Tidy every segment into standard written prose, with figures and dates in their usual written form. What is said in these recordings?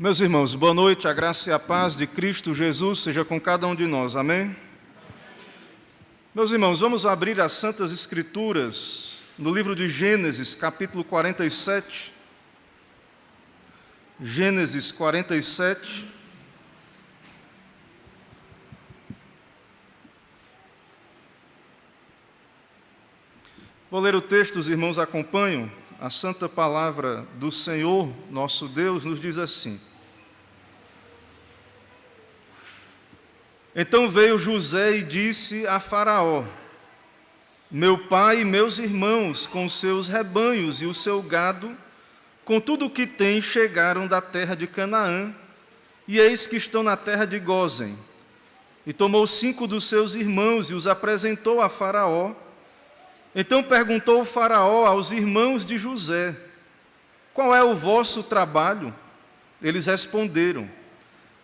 Meus irmãos, boa noite, a graça e a paz de Cristo Jesus seja com cada um de nós, amém? Meus irmãos, vamos abrir as Santas Escrituras no livro de Gênesis, capítulo 47. Gênesis 47. Vou ler o texto, os irmãos acompanham. A santa palavra do Senhor, nosso Deus, nos diz assim: Então veio José e disse a Faraó: Meu pai e meus irmãos, com seus rebanhos e o seu gado, com tudo o que tem, chegaram da terra de Canaã, e eis que estão na terra de Gósen. E tomou 5 dos seus irmãos e os apresentou a Faraó. Então perguntou o Faraó aos irmãos de José: Qual é o vosso trabalho? Eles responderam: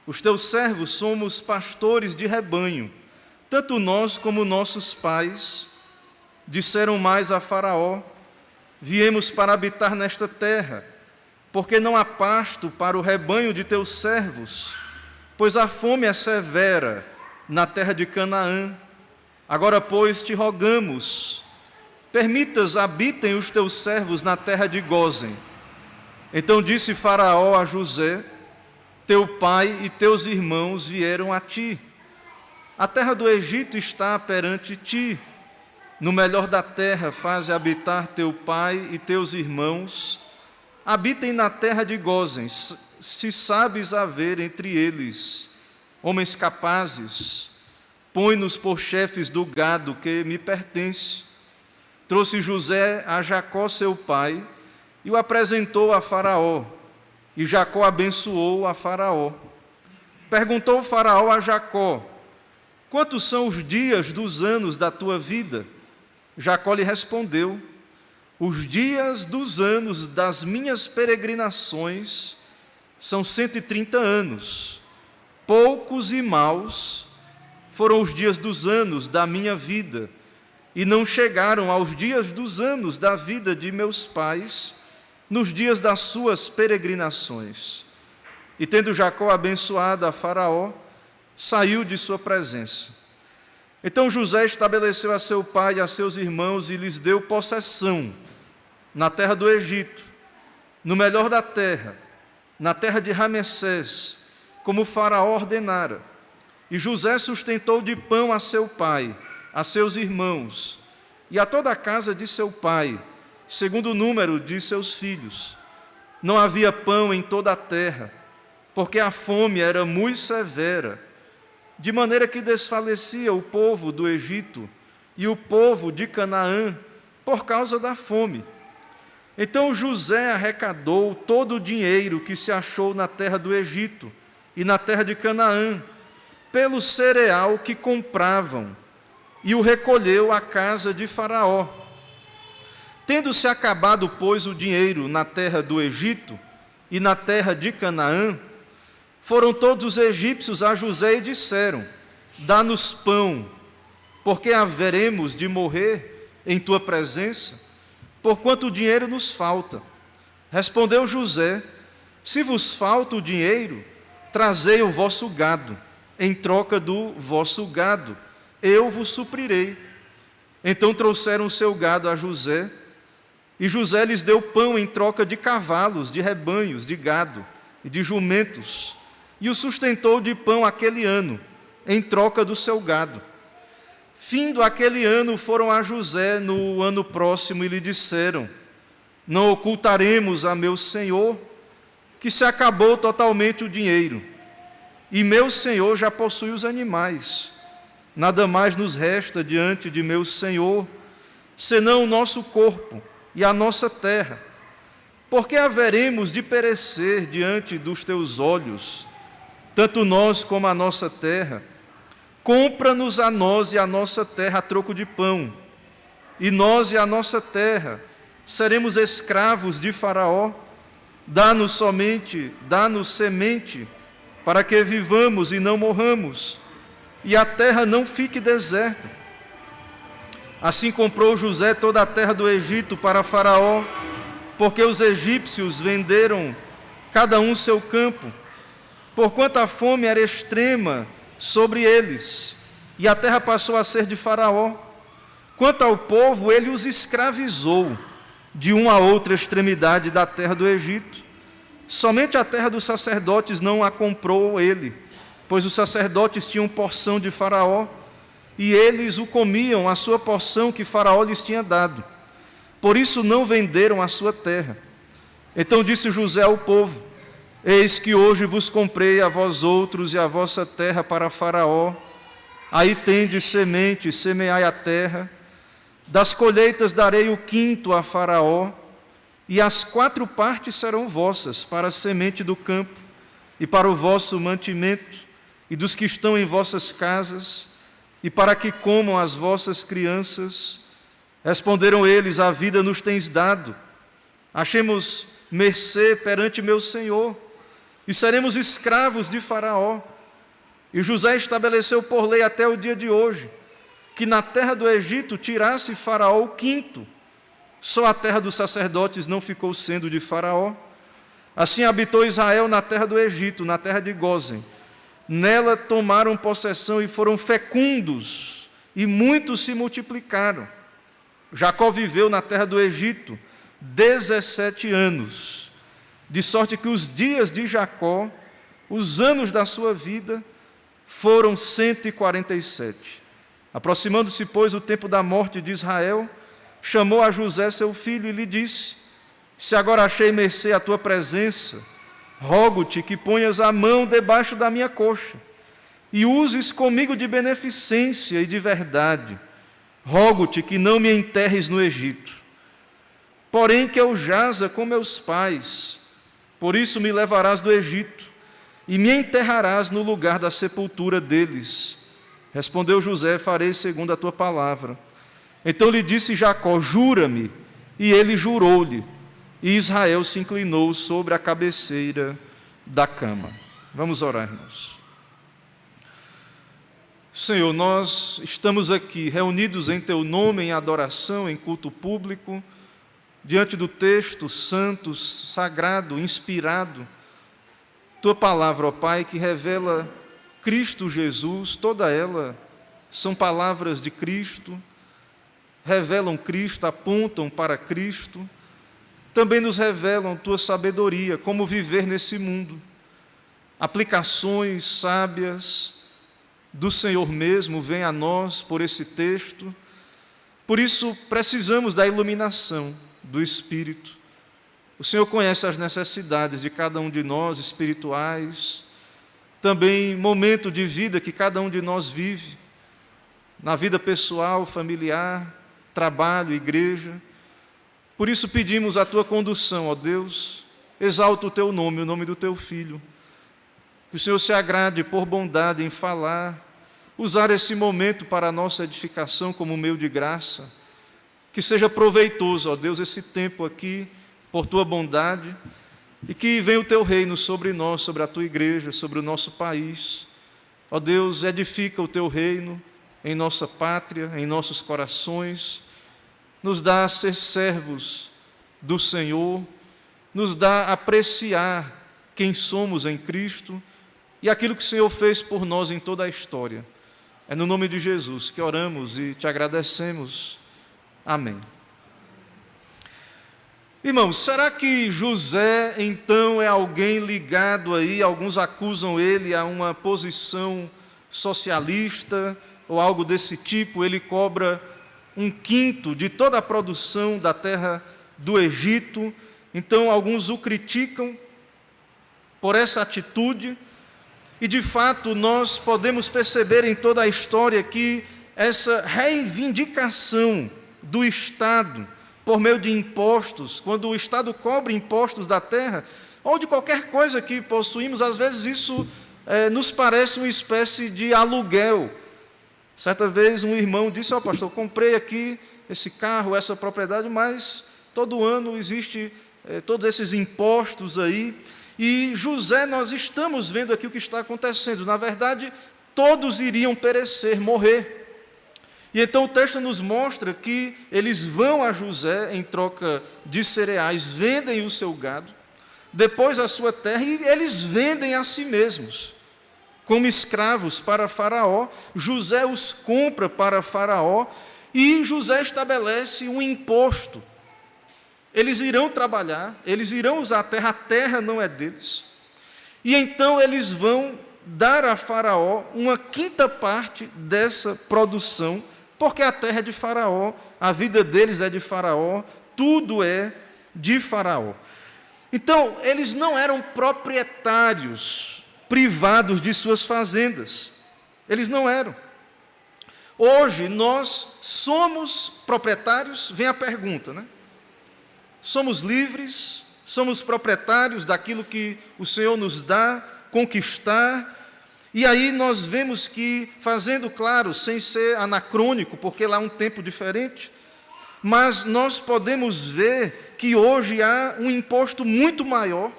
Os teus servos somos pastores de rebanho, tanto nós como nossos pais. Disseram mais a Faraó: Viemos para habitar nesta terra, porque não há pasto para o rebanho de teus servos, pois a fome é severa na terra de Canaã. Agora, pois, te rogamos, permitas habitem os teus servos na terra de Gósen. Então disse Faraó a José: Teu pai e teus irmãos vieram a ti. A terra do Egito está perante ti. No melhor da terra faze habitar teu pai e teus irmãos. Habitem na terra de Gósen, se sabes haver entre eles homens capazes. Põe-nos por chefes do gado que me pertence. Trouxe José a Jacó seu pai e o apresentou a Faraó. E Jacó abençoou a Faraó. Perguntou Faraó a Jacó: Quantos são os dias dos anos da tua vida? Jacó lhe respondeu: Os dias dos anos das minhas peregrinações são 130 anos. Poucos e maus foram os dias dos anos da minha vida, e não chegaram aos dias dos anos da vida de meus pais, nos dias das suas peregrinações. E tendo Jacó abençoado a Faraó, saiu de sua presença. Então José estabeleceu a seu pai e a seus irmãos e lhes deu possessão na terra do Egito, no melhor da terra, na terra de Ramessés, como Faraó ordenara. E José sustentou de pão a seu pai, a seus irmãos e a toda a casa de seu pai, segundo o número de seus filhos. Não havia pão em toda a terra, porque a fome era muito severa, de maneira que desfalecia o povo do Egito e o povo de Canaã por causa da fome. Então José arrecadou todo o dinheiro que se achou na terra do Egito e na terra de Canaã, pelo cereal que compravam, e o recolheu à casa de Faraó. Tendo-se acabado, pois, o dinheiro na terra do Egito e na terra de Canaã, foram todos os egípcios a José e disseram: Dá-nos pão, porque haveremos de morrer em tua presença, porquanto o dinheiro nos falta. Respondeu José: Se vos falta o dinheiro, trazei o vosso gado, em troca do vosso gado eu vos suprirei. Então trouxeram o seu gado a José, e José lhes deu pão em troca de cavalos, de rebanhos, de gado e de jumentos, e o sustentou de pão aquele ano, em troca do seu gado. Findo aquele ano, foram a José no ano próximo e lhe disseram: Não ocultaremos a meu senhor que se acabou totalmente o dinheiro, e meu senhor já possui os animais. Nada mais nos resta diante de meu senhor, senão o nosso corpo e a nossa terra. Porque haveremos de perecer diante dos teus olhos, tanto nós como a nossa terra? Compra-nos a nós e a nossa terra a troco de pão, e nós e a nossa terra seremos escravos de Faraó. Dá-nos semente, para que vivamos e não morramos, e a terra não fique deserta. Assim comprou José toda a terra do Egito para Faraó, porque os egípcios venderam cada um seu campo, porquanto a fome era extrema sobre eles, e a terra passou a ser de Faraó. Quanto ao povo, ele os escravizou de uma a outra extremidade da terra do Egito. Somente a terra dos sacerdotes não a comprou ele, pois os sacerdotes tinham porção de Faraó, e eles o comiam, a sua porção que Faraó lhes tinha dado. Por isso não venderam a sua terra. Então disse José ao povo: eis que hoje vos comprei a vós outros e a vossa terra para Faraó. Aí tendes semente, semeai a terra. Das colheitas darei o quinto a Faraó, e as 4 partes serão vossas, para a semente do campo, e para o vosso mantimento, e dos que estão em vossas casas, e para que comam as vossas crianças. Responderam eles: a vida nos tens dado, achemos mercê perante meu senhor, e seremos escravos de Faraó. E José estabeleceu por lei até o dia de hoje, que na terra do Egito tirasse Faraó o quinto. Só a terra dos sacerdotes não ficou sendo de Faraó. Assim habitou Israel na terra do Egito, na terra de Gósen. Nela tomaram possessão e foram fecundos, e muitos se multiplicaram. Jacó viveu na terra do Egito 17 anos, de sorte que os dias de Jacó, os anos da sua vida, foram 147. Aproximando-se, pois, o tempo da morte de Israel, chamou a José, seu filho, e lhe disse: se agora achei mercê à tua presença, rogo-te que ponhas a mão debaixo da minha coxa, e uses comigo de beneficência e de verdade. Rogo-te que não me enterres no Egito, porém que eu jaza com meus pais. Por isso me levarás do Egito, e me enterrarás no lugar da sepultura deles. Respondeu José: farei segundo a tua palavra. Então lhe disse Jacó: jura-me. E ele jurou-lhe, e Israel se inclinou sobre a cabeceira da cama. Vamos orar, irmãos. Senhor, nós estamos aqui reunidos em teu nome, em adoração, em culto público, diante do texto santo, sagrado, inspirado, tua palavra, ó Pai, que revela Cristo Jesus. Toda ela são palavras de Cristo, revelam Cristo, apontam para Cristo, também nos revelam tua sabedoria, como viver nesse mundo, aplicações sábias do Senhor mesmo vêm a nós por esse texto. Por isso precisamos da iluminação do Espírito. O Senhor conhece as necessidades de cada um de nós, espirituais, também momento de vida que cada um de nós vive, na vida pessoal, familiar, trabalho, igreja. Por isso pedimos a tua condução, ó Deus, exalta o teu nome, o nome do teu Filho, que o Senhor se agrade por bondade em falar, usar esse momento para a nossa edificação como meio de graça, que seja proveitoso, ó Deus, esse tempo aqui, por tua bondade, e que venha o teu reino sobre nós, sobre a tua igreja, sobre o nosso país. Ó Deus, edifica o teu reino em nossa pátria, em nossos corações, nos dá a ser servos do Senhor, nos dá a apreciar quem somos em Cristo e aquilo que o Senhor fez por nós em toda a história. É no nome de Jesus que oramos e te agradecemos. Amém. Irmãos, será que José, então, é alguém ligado aí, alguns acusam ele a uma posição socialista ou algo desse tipo? Ele cobra 1/5 de toda a produção da terra do Egito. Então, alguns o criticam por essa atitude. E, de fato, nós podemos perceber em toda a história que essa reivindicação do Estado por meio de impostos, quando o Estado cobra impostos da terra, ou de qualquer coisa que possuímos, às vezes isso nos parece uma espécie de aluguel. Certa vez um irmão disse: ó pastor, comprei aqui esse carro, essa propriedade, mas todo ano existe todos esses impostos aí. E José, nós estamos vendo aqui o que está acontecendo. Na verdade, todos iriam perecer, morrer. E então o texto nos mostra que eles vão a José em troca de cereais, vendem o seu gado, depois a sua terra, e eles vendem a si mesmos como escravos para Faraó. José os compra para Faraó e José estabelece um imposto. Eles irão trabalhar, eles irão usar a terra não é deles. E então eles vão dar a Faraó uma quinta parte dessa produção, porque a terra é de Faraó, a vida deles é de Faraó, tudo é de Faraó. Então, eles não eram proprietários privados de suas fazendas. Eles não eram. Hoje, nós somos proprietários, vem a pergunta, né? Somos livres, somos proprietários daquilo que o Senhor nos dá, conquistar. E aí nós vemos que, fazendo claro, sem ser anacrônico, porque lá é um tempo diferente, mas nós podemos ver que hoje há um imposto muito maior.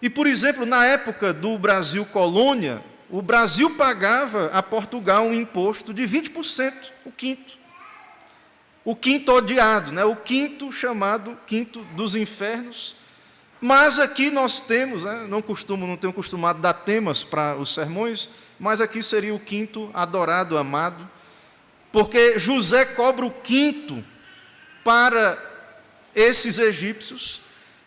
E, por exemplo, na época do Brasil colônia, o Brasil pagava a Portugal um imposto de 20%, o quinto. O quinto odiado, né? O quinto chamado quinto dos infernos. Mas aqui nós temos, né? Não tenho costumado dar temas para os sermões, mas aqui seria o quinto adorado, amado, porque José cobra o quinto para esses egípcios,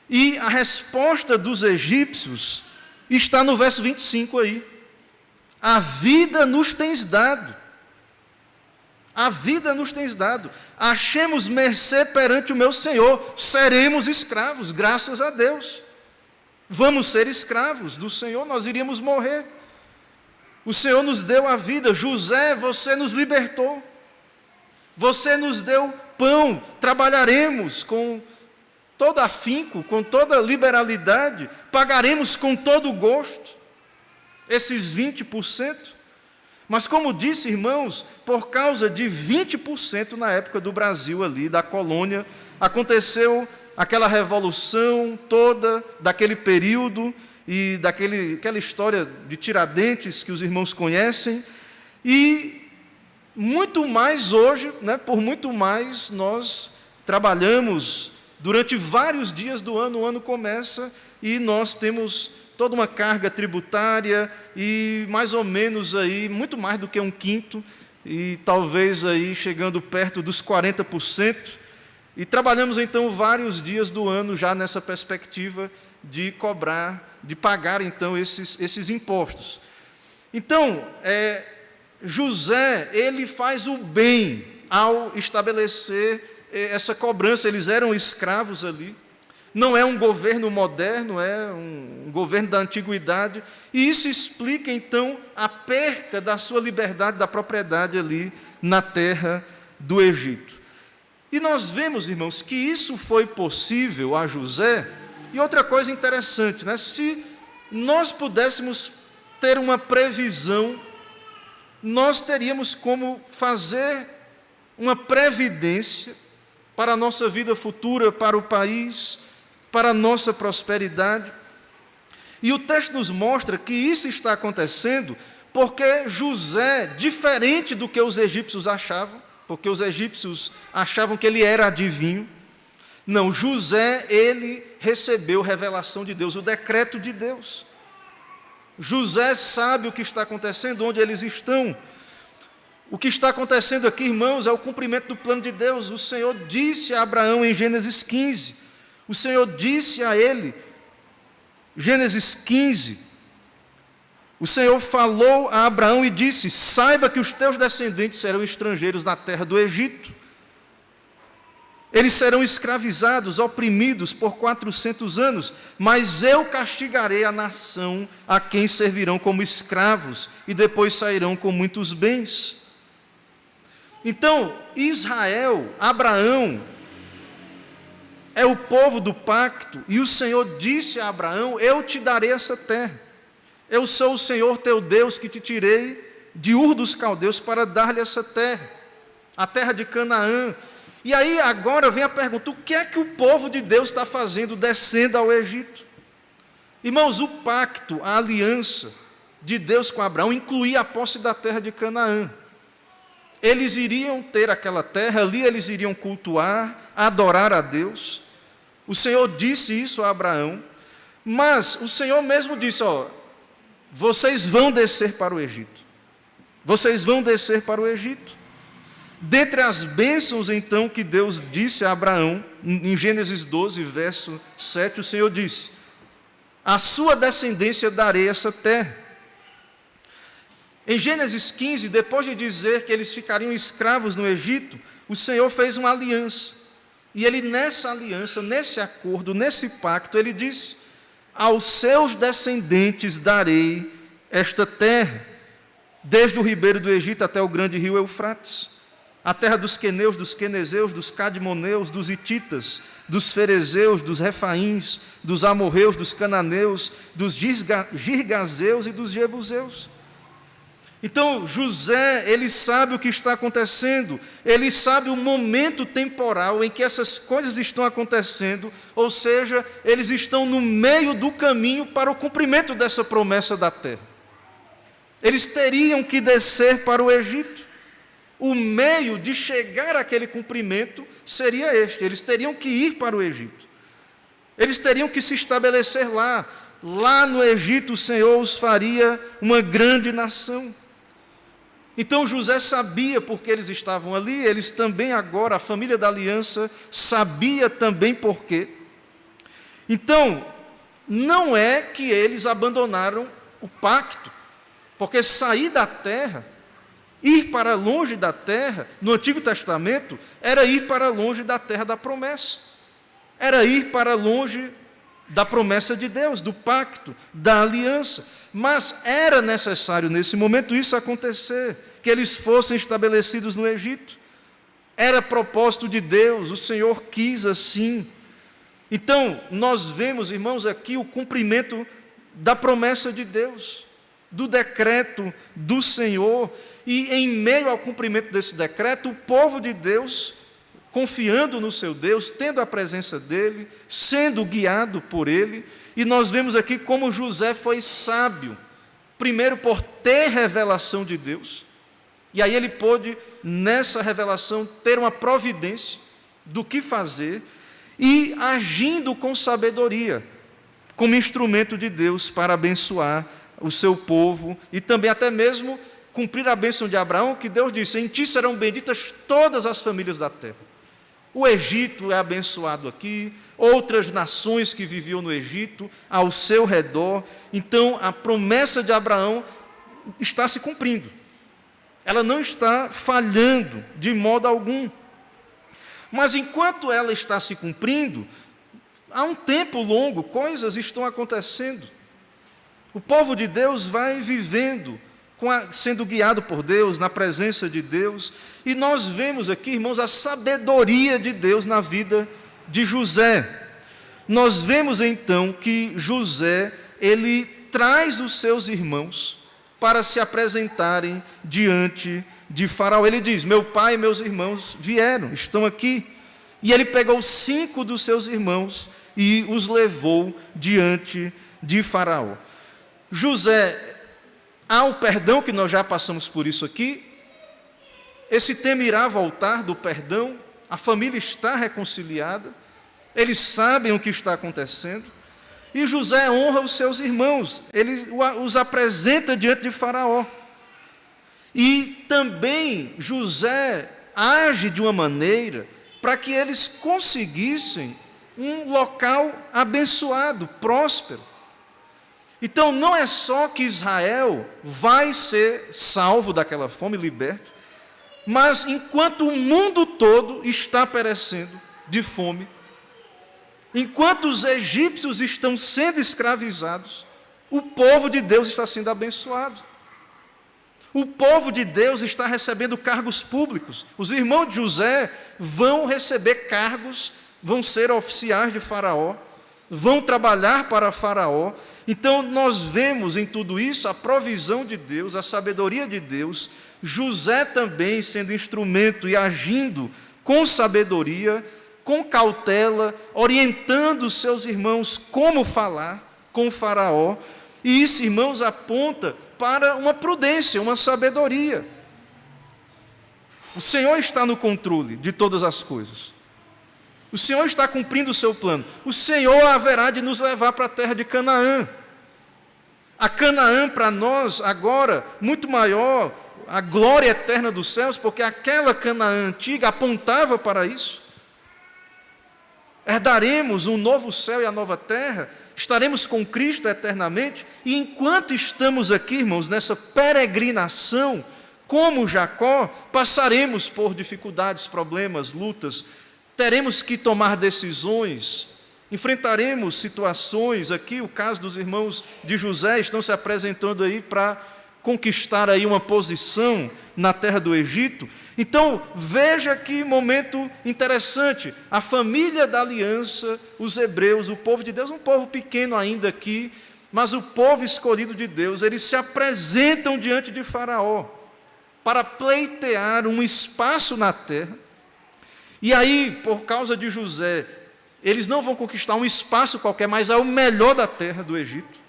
e a resposta dos egípcios está no verso 25 aí. A vida nos tens dado. A vida nos tens dado. Achemos mercê perante o meu Senhor. Seremos escravos, graças a Deus. Vamos ser escravos do Senhor, nós iríamos morrer. O Senhor nos deu a vida. José, você nos libertou. Você nos deu pão. Trabalharemos com todo afinco, com toda liberalidade. Pagaremos com todo gosto esses 20%. Mas, como disse, irmãos, por causa de 20% na época do Brasil ali, da colônia, aconteceu aquela revolução toda daquele período e aquela história de Tiradentes que os irmãos conhecem. E muito mais hoje, né, por muito mais, nós trabalhamos durante vários dias do ano. O ano começa e nós temos toda uma carga tributária e mais ou menos aí, muito mais do que um quinto, e talvez aí chegando perto dos 40%, e trabalhamos então vários dias do ano já nessa perspectiva de pagar então esses impostos. Então, José, ele faz o bem ao estabelecer essa cobrança. Eles eram escravos ali. Não é um governo moderno, é um governo da antiguidade, e isso explica, então, a perca da sua liberdade, da propriedade ali na terra do Egito. E nós vemos, irmãos, que isso foi possível a José. E outra coisa interessante, né? Se nós pudéssemos ter uma previsão, nós teríamos como fazer uma previdência para a nossa vida futura, para o país, para a nossa prosperidade. E o texto nos mostra que isso está acontecendo porque José, diferente do que os egípcios achavam, porque os egípcios achavam que ele era adivinho, não, José, ele recebeu revelação de Deus, o decreto de Deus. José sabe o que está acontecendo, onde eles estão. O que está acontecendo aqui, irmãos, é o cumprimento do plano de Deus. O Senhor disse a Abraão em Gênesis 15, o Senhor disse a ele, Gênesis 15, o Senhor falou a Abraão e disse: saiba que os teus descendentes serão estrangeiros na terra do Egito. Eles serão escravizados, oprimidos por 400 anos, mas eu castigarei a nação a quem servirão como escravos e depois sairão com muitos bens. Então, Israel, Abraão, é o povo do pacto, e o Senhor disse a Abraão: eu te darei essa terra. Eu sou o Senhor teu Deus que te tirei de Ur dos Caldeus para dar-lhe essa terra, a terra de Canaã. E aí agora vem a pergunta: o que é que o povo de Deus está fazendo descendo ao Egito? Irmãos, o pacto, a aliança de Deus com Abraão incluía a posse da terra de Canaã. Eles iriam ter aquela terra, ali eles iriam cultuar, adorar a Deus. O Senhor disse isso a Abraão, Mas o Senhor mesmo disse, vocês vão descer para o Egito. Vocês vão descer para o Egito. Dentre as bênçãos, então, que Deus disse a Abraão, em Gênesis 12, verso 7, o Senhor disse: a sua descendência darei essa terra. Em Gênesis 15, depois de dizer que eles ficariam escravos no Egito, o Senhor fez uma aliança. E ele, nessa aliança, nesse acordo, nesse pacto, ele disse: aos seus descendentes darei esta terra, desde o ribeiro do Egito até o grande rio Eufrates, a terra dos queneus, dos quenezeus, dos cadmoneus, dos hititas, dos ferezeus, dos refaíns, dos amorreus, dos cananeus, dos girgazeus e dos jebuseus. Então, José, ele sabe o que está acontecendo, ele sabe o momento temporal em que essas coisas estão acontecendo, ou seja, eles estão no meio do caminho para o cumprimento dessa promessa da terra. Eles teriam que descer para o Egito. O meio de chegar àquele cumprimento seria este: eles teriam que ir para o Egito. Eles teriam que se estabelecer lá. Lá no Egito o Senhor os faria uma grande nação. Então José sabia porque eles estavam ali, eles também agora, a família da aliança, sabia também por quê. Então, não é que eles abandonaram o pacto, porque sair da terra, ir para longe da terra, no Antigo Testamento, era ir para longe da terra da promessa. Era ir para longe da promessa de Deus, do pacto, da aliança. Mas era necessário, nesse momento, isso acontecer, que eles fossem estabelecidos no Egito. Era propósito de Deus, o Senhor quis assim. Então, nós vemos, irmãos, aqui o cumprimento da promessa de Deus, do decreto do Senhor. E em meio ao cumprimento desse decreto, o povo de Deus, confiando no seu Deus, tendo a presença dEle, sendo guiado por Ele, e nós vemos aqui como José foi sábio, primeiro por ter revelação de Deus, e aí ele pôde, nessa revelação, ter uma providência do que fazer, e agindo com sabedoria, como instrumento de Deus para abençoar o seu povo, e também até mesmo cumprir a bênção de Abraão, que Deus disse: em ti serão benditas todas as famílias da terra. O Egito é abençoado aqui, outras nações que viviam no Egito, ao seu redor. Então, a promessa de Abraão está se cumprindo. Ela não está falhando de modo algum. Mas, enquanto ela está se cumprindo, há um tempo longo, coisas estão acontecendo. O povo de Deus vai vivendo, sendo guiado por Deus, na presença de Deus, e nós vemos aqui, irmãos, a sabedoria de Deus na vida de José. Nós vemos então que José, ele traz os seus irmãos para se apresentarem diante de Faraó. Ele diz: meu pai e meus irmãos vieram, estão aqui. E ele pegou 5 dos seus irmãos e os levou diante de Faraó. José, há o perdão, que nós já passamos por isso aqui. Esse tema irá voltar do perdão. A família está reconciliada. Eles sabem o que está acontecendo. E José honra os seus irmãos. Ele os apresenta diante de Faraó. E também José age de uma maneira para que eles conseguissem um local abençoado, próspero. Então, não é só que Israel vai ser salvo daquela fome, liberto, mas enquanto o mundo todo está perecendo de fome, enquanto os egípcios estão sendo escravizados, o povo de Deus está sendo abençoado. O povo de Deus está recebendo cargos públicos. Os irmãos de José vão receber cargos, vão ser oficiais de Faraó, vão trabalhar para Faraó. Então, nós vemos em tudo isso a provisão de Deus, a sabedoria de Deus, José também sendo instrumento e agindo com sabedoria, com cautela, orientando os seus irmãos como falar com Faraó. E isso, irmãos, aponta para uma prudência, uma sabedoria. O Senhor está no controle de todas as coisas. O Senhor está cumprindo o seu plano. O Senhor haverá de nos levar para a terra de Canaã. A Canaã para nós agora, muito maior, a glória eterna dos céus, porque aquela Canaã antiga apontava para isso. Herdaremos um novo céu e a nova terra, estaremos com Cristo eternamente, e enquanto estamos aqui, irmãos, nessa peregrinação, como Jacó, passaremos por dificuldades, problemas, lutas, teremos que tomar decisões, enfrentaremos situações. Aqui o caso dos irmãos de José estão se apresentando aí para conquistar aí uma posição na terra do Egito. Então, veja que momento interessante, a família da aliança, os hebreus, o povo de Deus, um povo pequeno ainda aqui, mas o povo escolhido de Deus, eles se apresentam diante de Faraó para pleitear um espaço na terra. E aí, por causa de José, eles não vão conquistar um espaço qualquer, mas é o melhor da terra do Egito.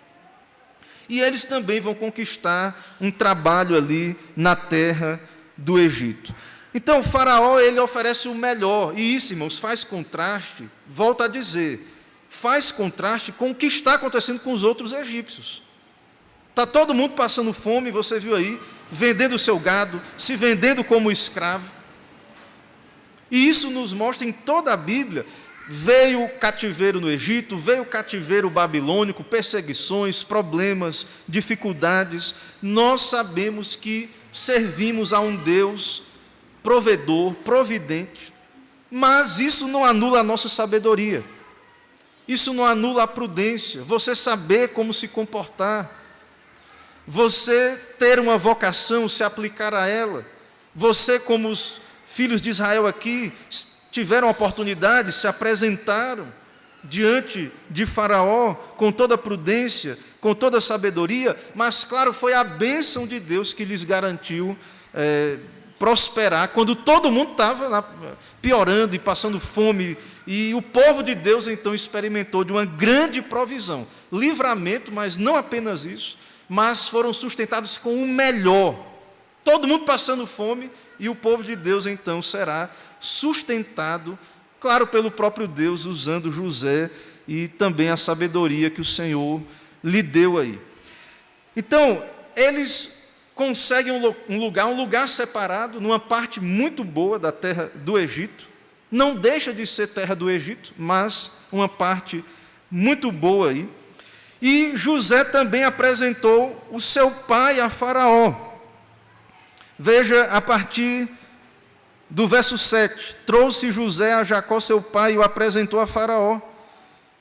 E eles também vão conquistar um trabalho ali na terra do Egito. Então, o Faraó, ele oferece o melhor. E isso, irmãos, faz contraste, volto a dizer, faz contraste com o que está acontecendo com os outros egípcios. Está todo mundo passando fome, você viu aí, vendendo o seu gado, se vendendo como escravo. E isso nos mostra em toda a Bíblia. Veio o cativeiro no Egito, veio o cativeiro babilônico, perseguições, problemas, dificuldades. Nós sabemos que servimos a um Deus provedor, providente, mas isso não anula a nossa sabedoria, isso não anula a prudência, você saber como se comportar, você ter uma vocação, se aplicar a ela, você, como os filhos de Israel aqui, tiveram a oportunidade, se apresentaram diante de Faraó com toda a prudência, com toda a sabedoria, mas claro, foi a bênção de Deus que lhes garantiu prosperar, quando todo mundo estava piorando e passando fome, e o povo de Deus então experimentou de uma grande provisão, livramento, mas não apenas isso, mas foram sustentados com o melhor, todo mundo passando fome, e o povo de Deus então será sustentado, claro, pelo próprio Deus, usando José e também a sabedoria que o Senhor lhe deu aí. Então, eles conseguem um lugar separado, numa parte muito boa da terra do Egito, não deixa de ser terra do Egito, mas uma parte muito boa aí. E José também apresentou o seu pai a Faraó. Veja a partir do verso 7, trouxe José a Jacó seu pai e o apresentou a Faraó.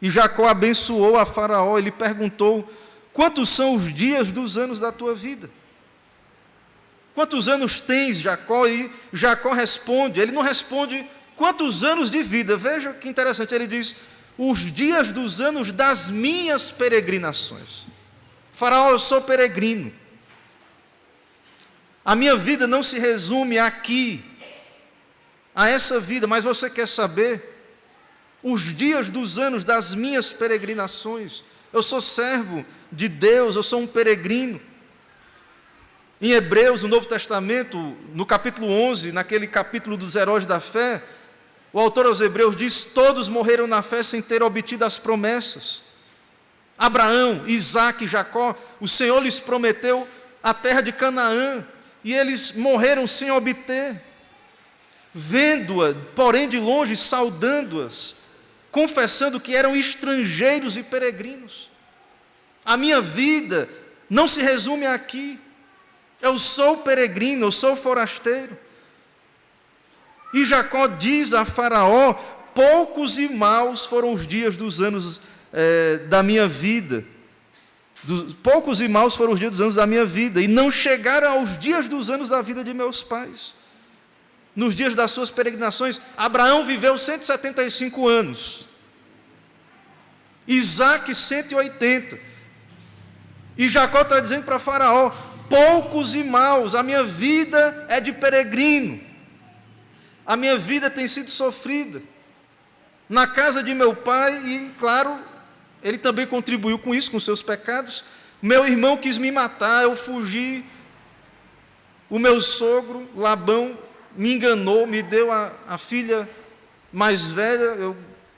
E Jacó abençoou a Faraó, ele perguntou: quantos são os dias dos anos da tua vida? Quantos anos tens, Jacó? E Jacó responde, ele não responde quantos anos de vida, veja que interessante, ele diz: os dias dos anos das minhas peregrinações. Faraó, eu sou peregrino, a minha vida não se resume aqui, a essa vida, mas você quer saber os dias dos anos das minhas peregrinações? Eu sou servo de Deus, eu sou um peregrino. Em Hebreus, no Novo Testamento, no capítulo 11, naquele capítulo dos heróis da fé, o autor aos Hebreus diz: todos morreram na fé sem ter obtido as promessas. Abraão, Isaque e Jacó, o Senhor lhes prometeu a terra de Canaã, e eles morreram sem obter. Vendo-a, porém de longe, saudando-as, confessando que eram estrangeiros e peregrinos. A minha vida não se resume aqui. Eu sou peregrino, eu sou forasteiro. E Jacó diz a Faraó: poucos e maus foram os dias dos anos da minha vida. Poucos e maus foram os dias dos anos da minha vida, e não chegaram aos dias dos anos da vida de meus pais. Nos dias das suas peregrinações, Abraão viveu 175 anos, Isaque 180, e Jacó está dizendo para Faraó: poucos e maus, a minha vida é de peregrino, a minha vida tem sido sofrida na casa de meu pai, e claro, ele também contribuiu com isso, com seus pecados. Meu irmão quis me matar, eu fugi, o meu sogro, Labão, me enganou, me deu a filha mais velha, eu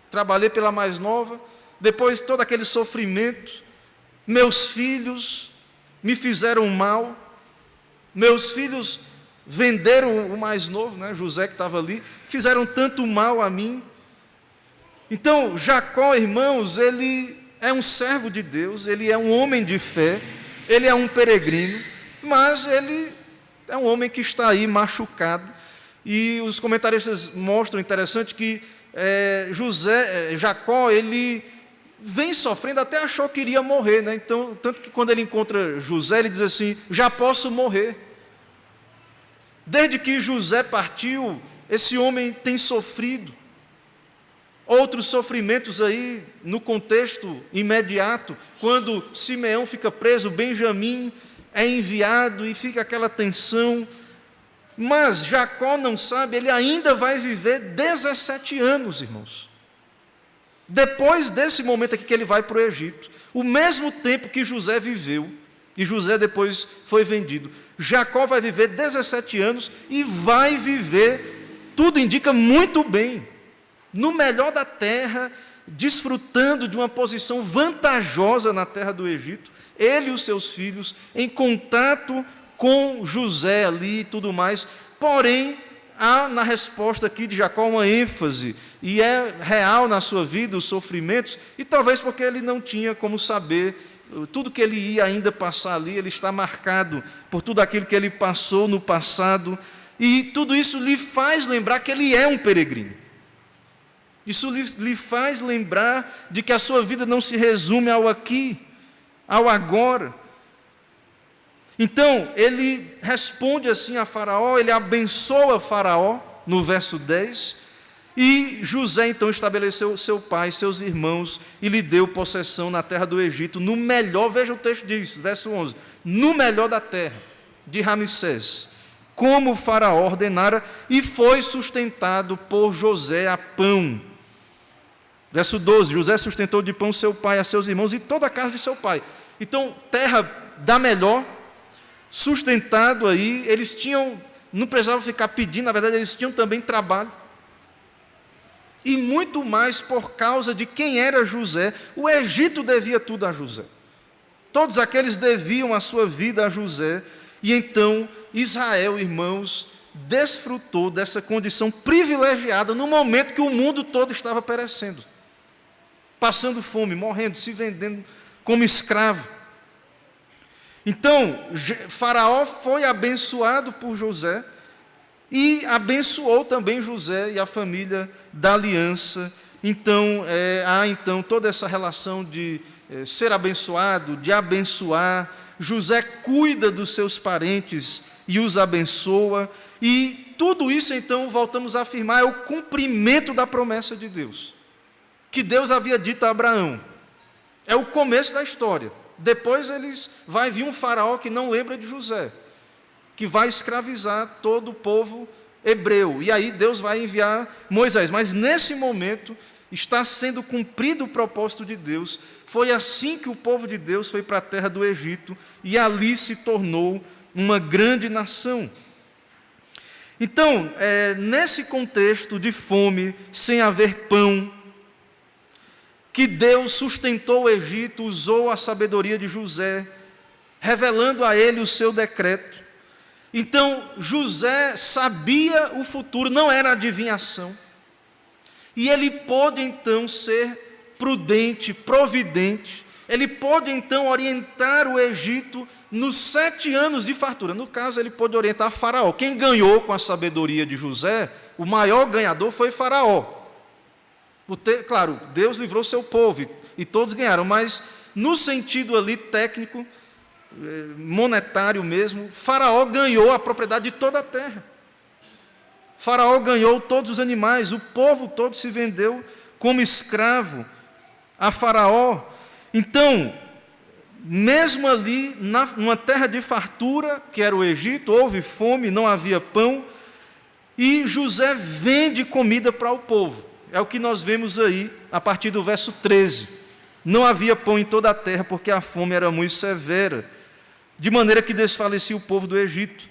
trabalhei pela mais nova, depois todo aquele sofrimento, meus filhos me fizeram mal, meus filhos venderam o mais novo, né, José que estava ali, fizeram tanto mal a mim. Então, Jacó, irmãos, ele é um servo de Deus, ele é um homem de fé, ele é um peregrino, mas ele é um homem que está aí machucado. E os comentaristas mostram, interessante, que Jacó, ele vem sofrendo, até achou que iria morrer, né? Então, tanto que quando ele encontra José, ele diz assim, já posso morrer. Desde que José partiu, esse homem tem sofrido. Outros sofrimentos aí, no contexto imediato, quando Simeão fica preso, Benjamim é enviado e fica aquela tensão. Mas Jacó não sabe, ele ainda vai viver 17 anos, irmãos. Depois desse momento aqui que ele vai para o Egito, o mesmo tempo que José viveu, e José depois foi vendido, Jacó vai viver 17 anos e vai viver, tudo indica, muito bem, no melhor da terra, desfrutando de uma posição vantajosa na terra do Egito, ele e os seus filhos, em contato com José ali e tudo mais. Porém, há na resposta aqui de Jacó uma ênfase, e é real na sua vida os sofrimentos, e talvez porque ele não tinha como saber tudo que ele ia ainda passar ali, ele está marcado por tudo aquilo que ele passou no passado, e tudo isso lhe faz lembrar que ele é um peregrino. Isso lhe faz lembrar de que a sua vida não se resume ao aqui, ao agora. Então, ele responde assim a Faraó, ele abençoa Faraó, no verso 10, e José então estabeleceu seu pai, seus irmãos, e lhe deu possessão na terra do Egito, no melhor, veja o texto diz, verso 11, no melhor da terra, de Ramsés, como o Faraó ordenara, e foi sustentado por José a pão. Verso 12, José sustentou de pão seu pai, a seus irmãos, e toda a casa de seu pai. Então, terra da melhor, sustentado aí, eles tinham, não precisavam ficar pedindo, na verdade eles tinham também trabalho, e muito mais por causa de quem era José. O Egito devia tudo a José, todos aqueles deviam a sua vida a José, e então Israel, irmãos, desfrutou dessa condição privilegiada no momento que o mundo todo estava perecendo, passando fome, morrendo, se vendendo como escravo. Então, Faraó foi abençoado por José e abençoou também José e a família da aliança. Então, há então toda essa relação de ser abençoado, de abençoar. José cuida dos seus parentes e os abençoa. E tudo isso, então, voltamos a afirmar, é o cumprimento da promessa de Deus, que Deus havia dito a Abraão. É o começo da história. Depois vai vir um faraó que não lembra de José, que vai escravizar todo o povo hebreu. E aí Deus vai enviar Moisés. Mas nesse momento está sendo cumprido o propósito de Deus. Foi assim que o povo de Deus foi para a terra do Egito e ali se tornou uma grande nação. Então, nesse contexto de fome, sem haver pão, que Deus sustentou o Egito, usou a sabedoria de José, revelando a ele o seu decreto. Então, José sabia o futuro, não era adivinhação. E ele pôde, então, ser prudente, providente. Ele pôde, então, orientar o Egito nos 7 anos de fartura. No caso, ele pôde orientar Faraó. Quem ganhou com a sabedoria de José, o maior ganhador foi Faraó. Claro, Deus livrou seu povo e todos ganharam, mas no sentido ali técnico, monetário mesmo, Faraó ganhou a propriedade de toda a terra. Faraó ganhou todos os animais, o povo todo se vendeu como escravo a Faraó. Então, mesmo ali, numa terra de fartura, que era o Egito, houve fome, não havia pão, e José vende comida para o povo. É o que nós vemos aí, a partir do verso 13. Não havia pão em toda a terra, porque a fome era muito severa, de maneira que desfalecia o povo do Egito.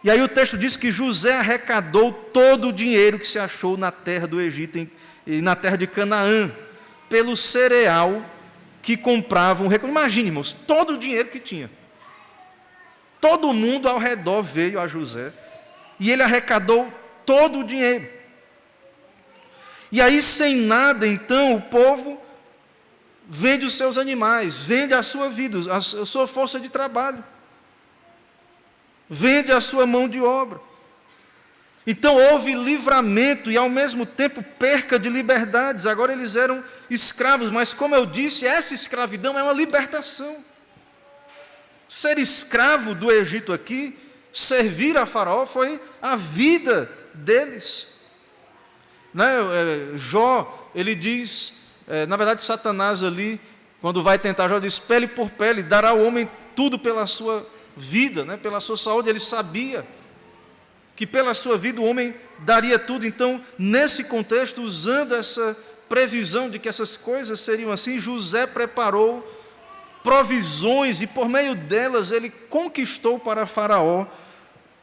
E aí o texto diz que José arrecadou todo o dinheiro que se achou na terra do Egito e na terra de Canaã, pelo cereal que compravam. Imagine, irmãos, todo o dinheiro que tinha. Todo mundo ao redor veio a José e ele arrecadou todo o dinheiro. E aí, sem nada, então, o povo vende os seus animais, vende a sua vida, a sua força de trabalho, vende a sua mão de obra. Então houve livramento e ao mesmo tempo perca de liberdades. Agora eles eram escravos, mas como eu disse, essa escravidão é uma libertação. Ser escravo do Egito aqui, servir a Faraó, foi a vida deles. Jó, ele diz, na verdade Satanás ali, quando vai tentar Jó, diz, pele por pele, dará ao homem tudo pela sua vida, pela sua saúde. Ele sabia que pela sua vida o homem daria tudo. Então, nesse contexto, usando essa previsão de que essas coisas seriam assim, José preparou provisões e por meio delas ele conquistou para Faraó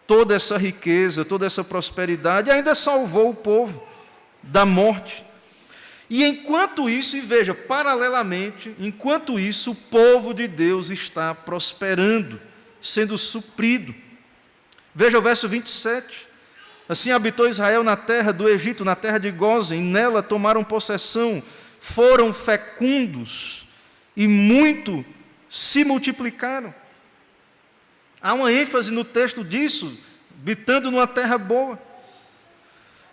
toda essa riqueza, toda essa prosperidade, e ainda salvou o povo da morte. E enquanto isso, e veja, paralelamente, enquanto isso, o povo de Deus está prosperando, sendo suprido. Veja o verso 27. Assim habitou Israel na terra do Egito, na terra de Gósen, nela tomaram possessão, foram fecundos e muito se multiplicaram. Há uma ênfase no texto disso, habitando numa terra boa.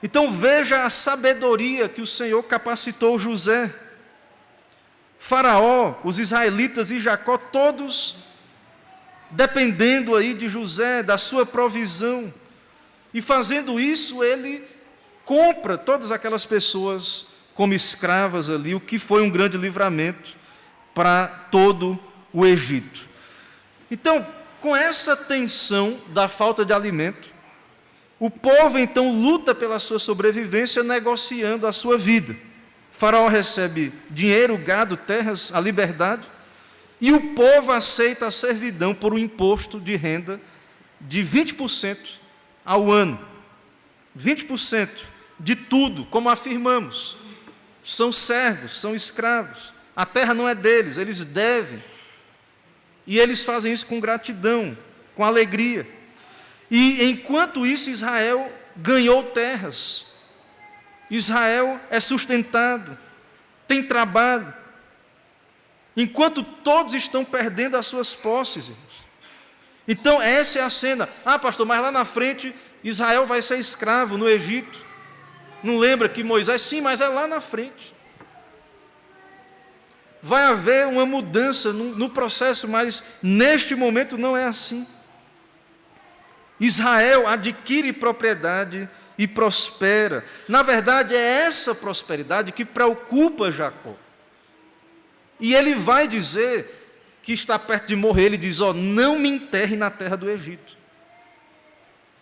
Então veja a sabedoria que o Senhor capacitou José. Faraó, os israelitas e Jacó, todos dependendo aí de José, da sua provisão. E fazendo isso, ele compra todas aquelas pessoas como escravas ali, o que foi um grande livramento para todo o Egito. Então, com essa tensão da falta de alimento, o povo então luta pela sua sobrevivência, negociando a sua vida. Faraó recebe dinheiro, gado, terras, a liberdade, e o povo aceita a servidão por um imposto de renda de 20% ao ano. 20% de tudo, como afirmamos. São servos, são escravos. A terra não é deles, eles devem. E eles fazem isso com gratidão, com alegria. E enquanto isso, Israel ganhou terras. Israel é sustentado, tem trabalho. Enquanto todos estão perdendo as suas posses, irmãos. Então, essa é a cena. Ah, pastor, mas lá na frente, Israel vai ser escravo no Egito. Não lembra que Moisés... Sim, mas é lá na frente. Vai haver uma mudança no processo, mas neste momento não é assim. Israel adquire propriedade e prospera. Na verdade, é essa prosperidade que preocupa Jacó. E ele vai dizer que está perto de morrer. Ele diz, não me enterre na terra do Egito.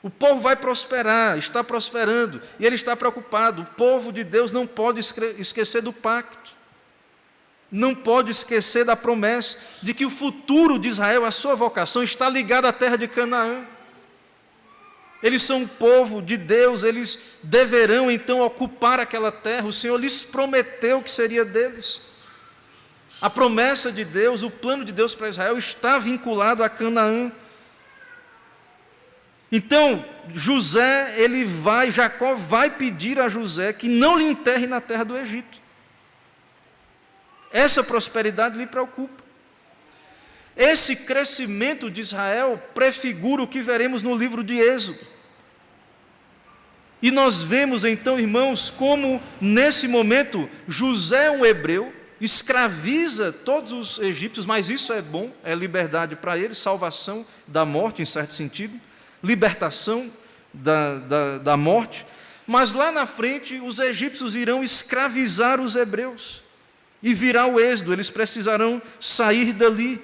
O povo vai prosperar, está prosperando, e ele está preocupado. O povo de Deus não pode esquecer do pacto. Não pode esquecer da promessa de que o futuro de Israel, a sua vocação, está ligado à terra de Canaã. Eles são um povo de Deus, eles deverão então ocupar aquela terra. O Senhor lhes prometeu que seria deles. A promessa de Deus, o plano de Deus para Israel está vinculado a Canaã. Então, Jacó vai pedir a José que não lhe enterre na terra do Egito. Essa prosperidade lhe preocupa. Esse crescimento de Israel prefigura o que veremos no livro de Êxodo. E nós vemos então, irmãos, como nesse momento José, um hebreu, escraviza todos os egípcios, mas isso é bom, é liberdade para eles, salvação da morte, em certo sentido, libertação da morte. Mas lá na frente, os egípcios irão escravizar os hebreus. E virá o êxodo, eles precisarão sair dali.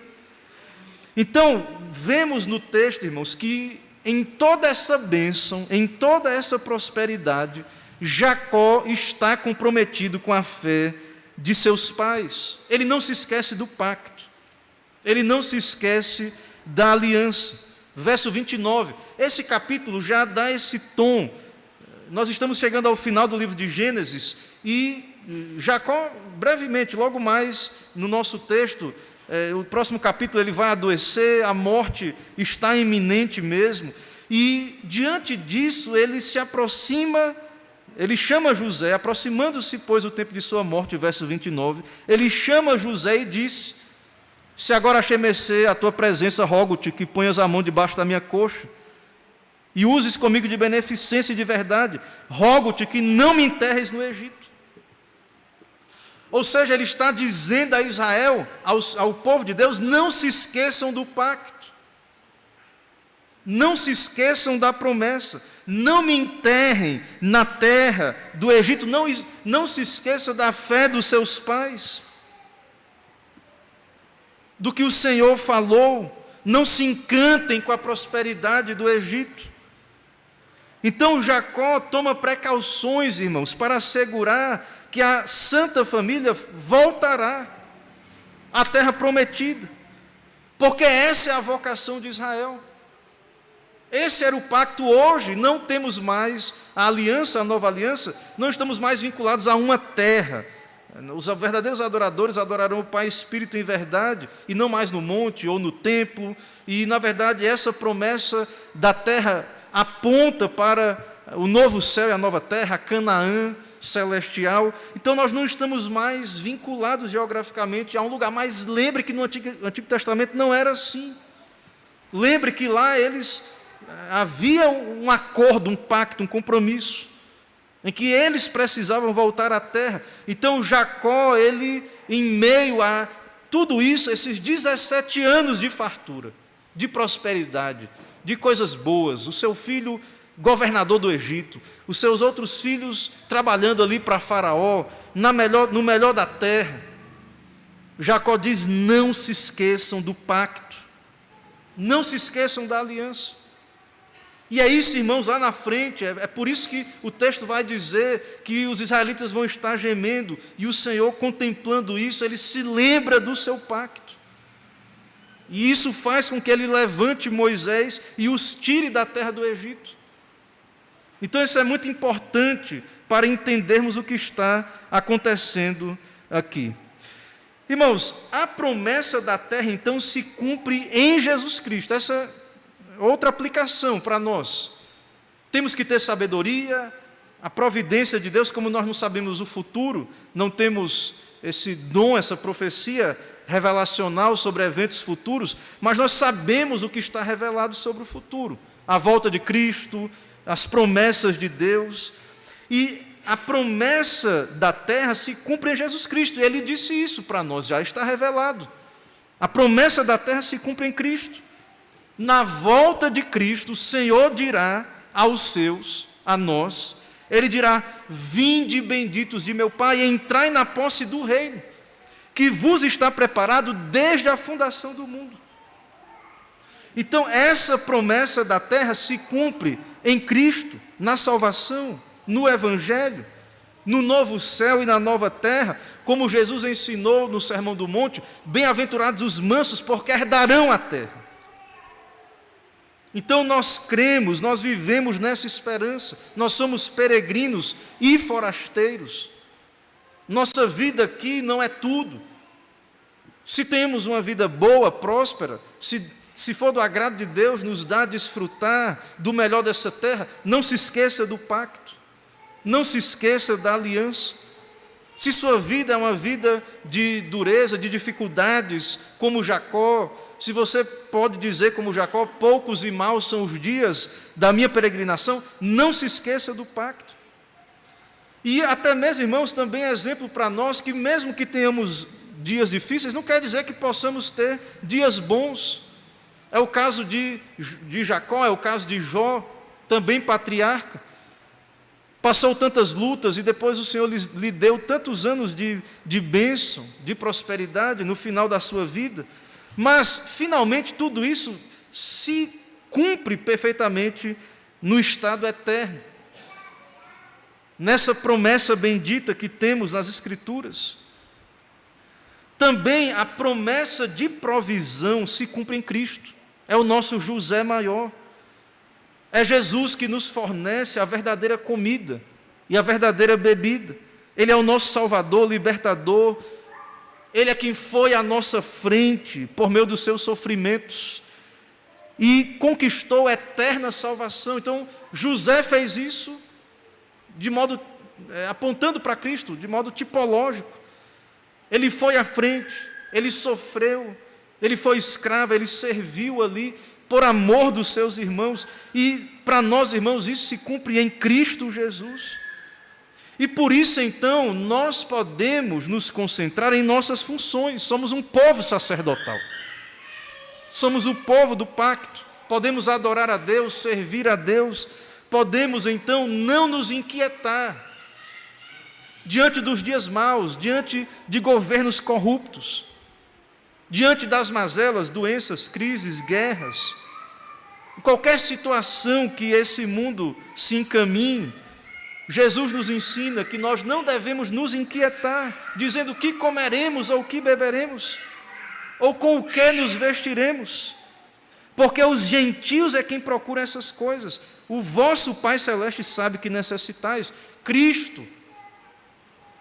Então, vemos no texto, irmãos, que em toda essa bênção, em toda essa prosperidade, Jacó está comprometido com a fé de seus pais. Ele não se esquece do pacto, ele não se esquece da aliança. verso 29. Esse capítulo já dá esse tom. Nós estamos chegando ao final do livro de Gênesis e Jacó, brevemente, logo mais no nosso texto, o próximo capítulo ele vai adoecer, a morte está iminente mesmo, e diante disso ele se aproxima, ele chama José, aproximando-se, pois, o tempo de sua morte, verso 29, ele chama José e disse: se agora achei mercê a tua presença, rogo-te que ponhas a mão debaixo da minha coxa, e uses comigo de beneficência e de verdade, rogo-te que não me enterres no Egito. Ou seja, ele está dizendo a Israel, ao povo de Deus, não se esqueçam do pacto, não se esqueçam da promessa, não me enterrem na terra do Egito, não se esqueça da fé dos seus pais, do que o Senhor falou, não se encantem com a prosperidade do Egito. Então Jacó toma precauções, irmãos, para assegurar que a Santa Família voltará à terra prometida, porque essa é a vocação de Israel. Esse era o pacto. Hoje não temos mais a aliança, a nova aliança, não estamos mais vinculados a uma terra. Os verdadeiros adoradores adorarão o Pai Espírito em verdade, e não mais no monte ou no templo, e na verdade essa promessa da terra aponta para o novo céu e a nova terra, a Canaã celestial. Então nós não estamos mais vinculados geograficamente a um lugar, mas lembre que no Antigo Testamento não era assim. Lembre que lá havia um acordo, um pacto, um compromisso, em que eles precisavam voltar à terra. Então Jacó, ele, em meio a tudo isso, esses 17 anos de fartura, de prosperidade, de coisas boas, o seu filho governador do Egito, os seus outros filhos trabalhando ali para Faraó, no melhor da terra, Jacó diz: não se esqueçam do pacto, não se esqueçam da aliança. E é isso, irmãos, lá na frente, é por isso que o texto vai dizer que os israelitas vão estar gemendo, e o Senhor, contemplando isso, ele se lembra do seu pacto. E isso faz com que ele levante Moisés e os tire da terra do Egito. Então isso é muito importante para entendermos o que está acontecendo aqui. Irmãos, a promessa da terra então se cumpre em Jesus Cristo. Essa é outra aplicação para nós. Temos que ter sabedoria, a providência de Deus. Como nós não sabemos o futuro, não temos esse dom, essa profecia revelacional sobre eventos futuros, mas nós sabemos o que está revelado sobre o futuro, a volta de Cristo, as promessas de Deus. E a promessa da terra se cumpre em Jesus Cristo, e Ele disse isso para nós, já está revelado. A promessa da terra se cumpre em Cristo. Na volta de Cristo, o Senhor dirá aos seus, a nós, Ele dirá: vinde benditos de meu Pai, e entrai na posse do reino, que vos está preparado desde a fundação do mundo. Então, essa promessa da terra se cumpre em Cristo, na salvação, no Evangelho, no novo céu e na nova terra, como Jesus ensinou no Sermão do Monte: bem-aventurados os mansos, porque herdarão a terra. Então nós cremos, nós vivemos nessa esperança, nós somos peregrinos e forasteiros. Nossa vida aqui não é tudo. Se temos uma vida boa, próspera, se for do agrado de Deus, nos dá a desfrutar do melhor dessa terra, não se esqueça do pacto, não se esqueça da aliança. Se sua vida é uma vida de dureza, de dificuldades, como Jacó, se você pode dizer como Jacó: poucos e maus são os dias da minha peregrinação, não se esqueça do pacto. E até mesmo, irmãos, também é exemplo para nós que mesmo que tenhamos dias difíceis, não quer dizer que possamos ter dias bons. É o caso de Jacó, é o caso de Jó, também patriarca. Passou tantas lutas e depois o Senhor lhe deu tantos anos de bênção, de prosperidade no final da sua vida. Mas, finalmente, tudo isso se cumpre perfeitamente no estado eterno, nessa promessa bendita que temos nas Escrituras. Também a promessa de provisão se cumpre em Cristo. é o nosso José maior. É Jesus que nos fornece a verdadeira comida e a verdadeira bebida. Ele é o nosso Salvador, libertador. Ele é quem foi à nossa frente por meio dos seus sofrimentos e conquistou a eterna salvação. Então, José fez isso de modo apontando para Cristo, de modo tipológico. Ele foi à frente, ele sofreu, ele foi escravo, ele serviu ali por amor dos seus irmãos. E para nós, irmãos, isso se cumpre em Cristo Jesus. E por isso, então, nós podemos nos concentrar em nossas funções. Somos um povo sacerdotal. Somos o povo do pacto. Podemos adorar a Deus, servir a Deus. Podemos, então, não nos inquietar diante dos dias maus, diante de governos corruptos, diante das mazelas, doenças, crises, guerras, em qualquer situação que esse mundo se encaminhe. Jesus nos ensina que nós não devemos nos inquietar, dizendo o que comeremos ou o que beberemos, ou com o que nos vestiremos, porque os gentios é quem procura essas coisas. O vosso Pai Celeste sabe que necessitais. Cristo,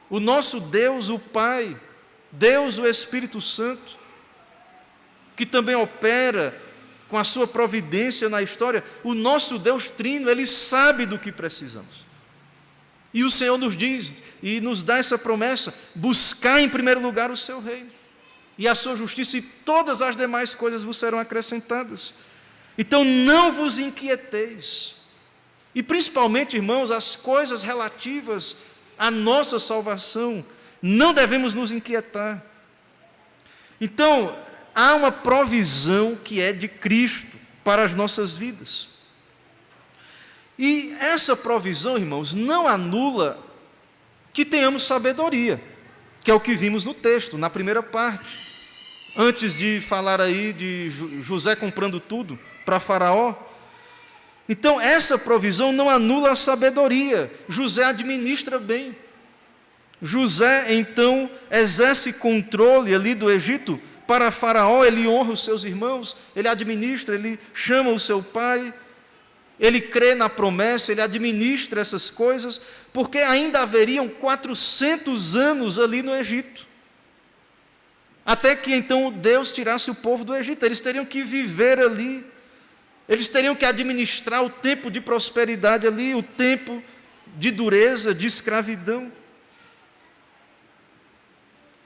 o nosso Deus, o Pai, Deus, o Espírito Santo, que também opera com a sua providência na história, o nosso Deus Trino, Ele sabe do que precisamos. E o Senhor nos diz e nos dá essa promessa: buscar em primeiro lugar o seu reino e a sua justiça, e todas as demais coisas vos serão acrescentadas. Então não vos inquieteis. E principalmente, irmãos, as coisas relativas à nossa salvação, não devemos nos inquietar. Então, há uma provisão que é de Cristo para as nossas vidas. E essa provisão, irmãos, não anula que tenhamos sabedoria, que é o que vimos no texto, na primeira parte. Antes de falar aí de José comprando tudo para Faraó. Então, essa provisão não anula a sabedoria. José administra bem. José, então, exerce controle ali do Egito para Faraó. Ele honra os seus irmãos, ele administra, ele chama o seu pai, ele crê na promessa, ele administra essas coisas, porque ainda haveriam 400 anos ali no Egito, até que então Deus tirasse o povo do Egito. Eles teriam que viver ali, eles teriam que administrar o tempo de prosperidade ali, o tempo de dureza, de escravidão.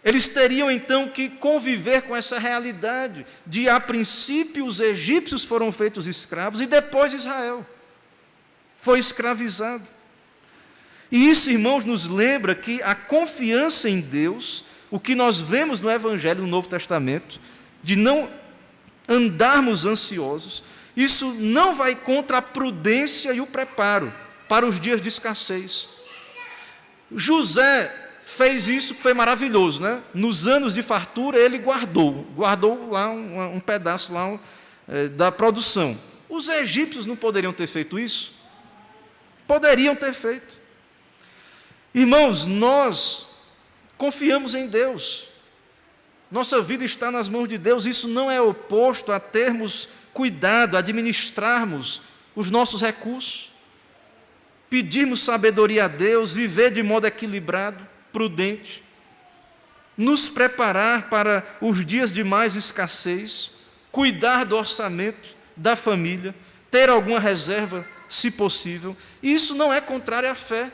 Eles teriam então que conviver com essa realidade de, a princípio, os egípcios foram feitos escravos e depois Israel foi escravizado. E isso, irmãos, nos lembra que a confiança em Deus, o que nós vemos no Evangelho, no Novo Testamento, de não andarmos ansiosos, isso não vai contra a prudência e o preparo para os dias de escassez. José fez isso, que foi maravilhoso, né? Nos anos de fartura, ele guardou lá um pedaço lá, da produção. Os egípcios não poderiam ter feito isso? Poderiam ter feito. Irmãos, nós confiamos em Deus, nossa vida está nas mãos de Deus. Isso não é oposto a termos cuidado, a administrarmos os nossos recursos, pedirmos sabedoria a Deus, viver de modo equilibrado, prudente, nos preparar para os dias de mais escassez, cuidar do orçamento da família, ter alguma reserva, se possível. Isso não é contrário à fé.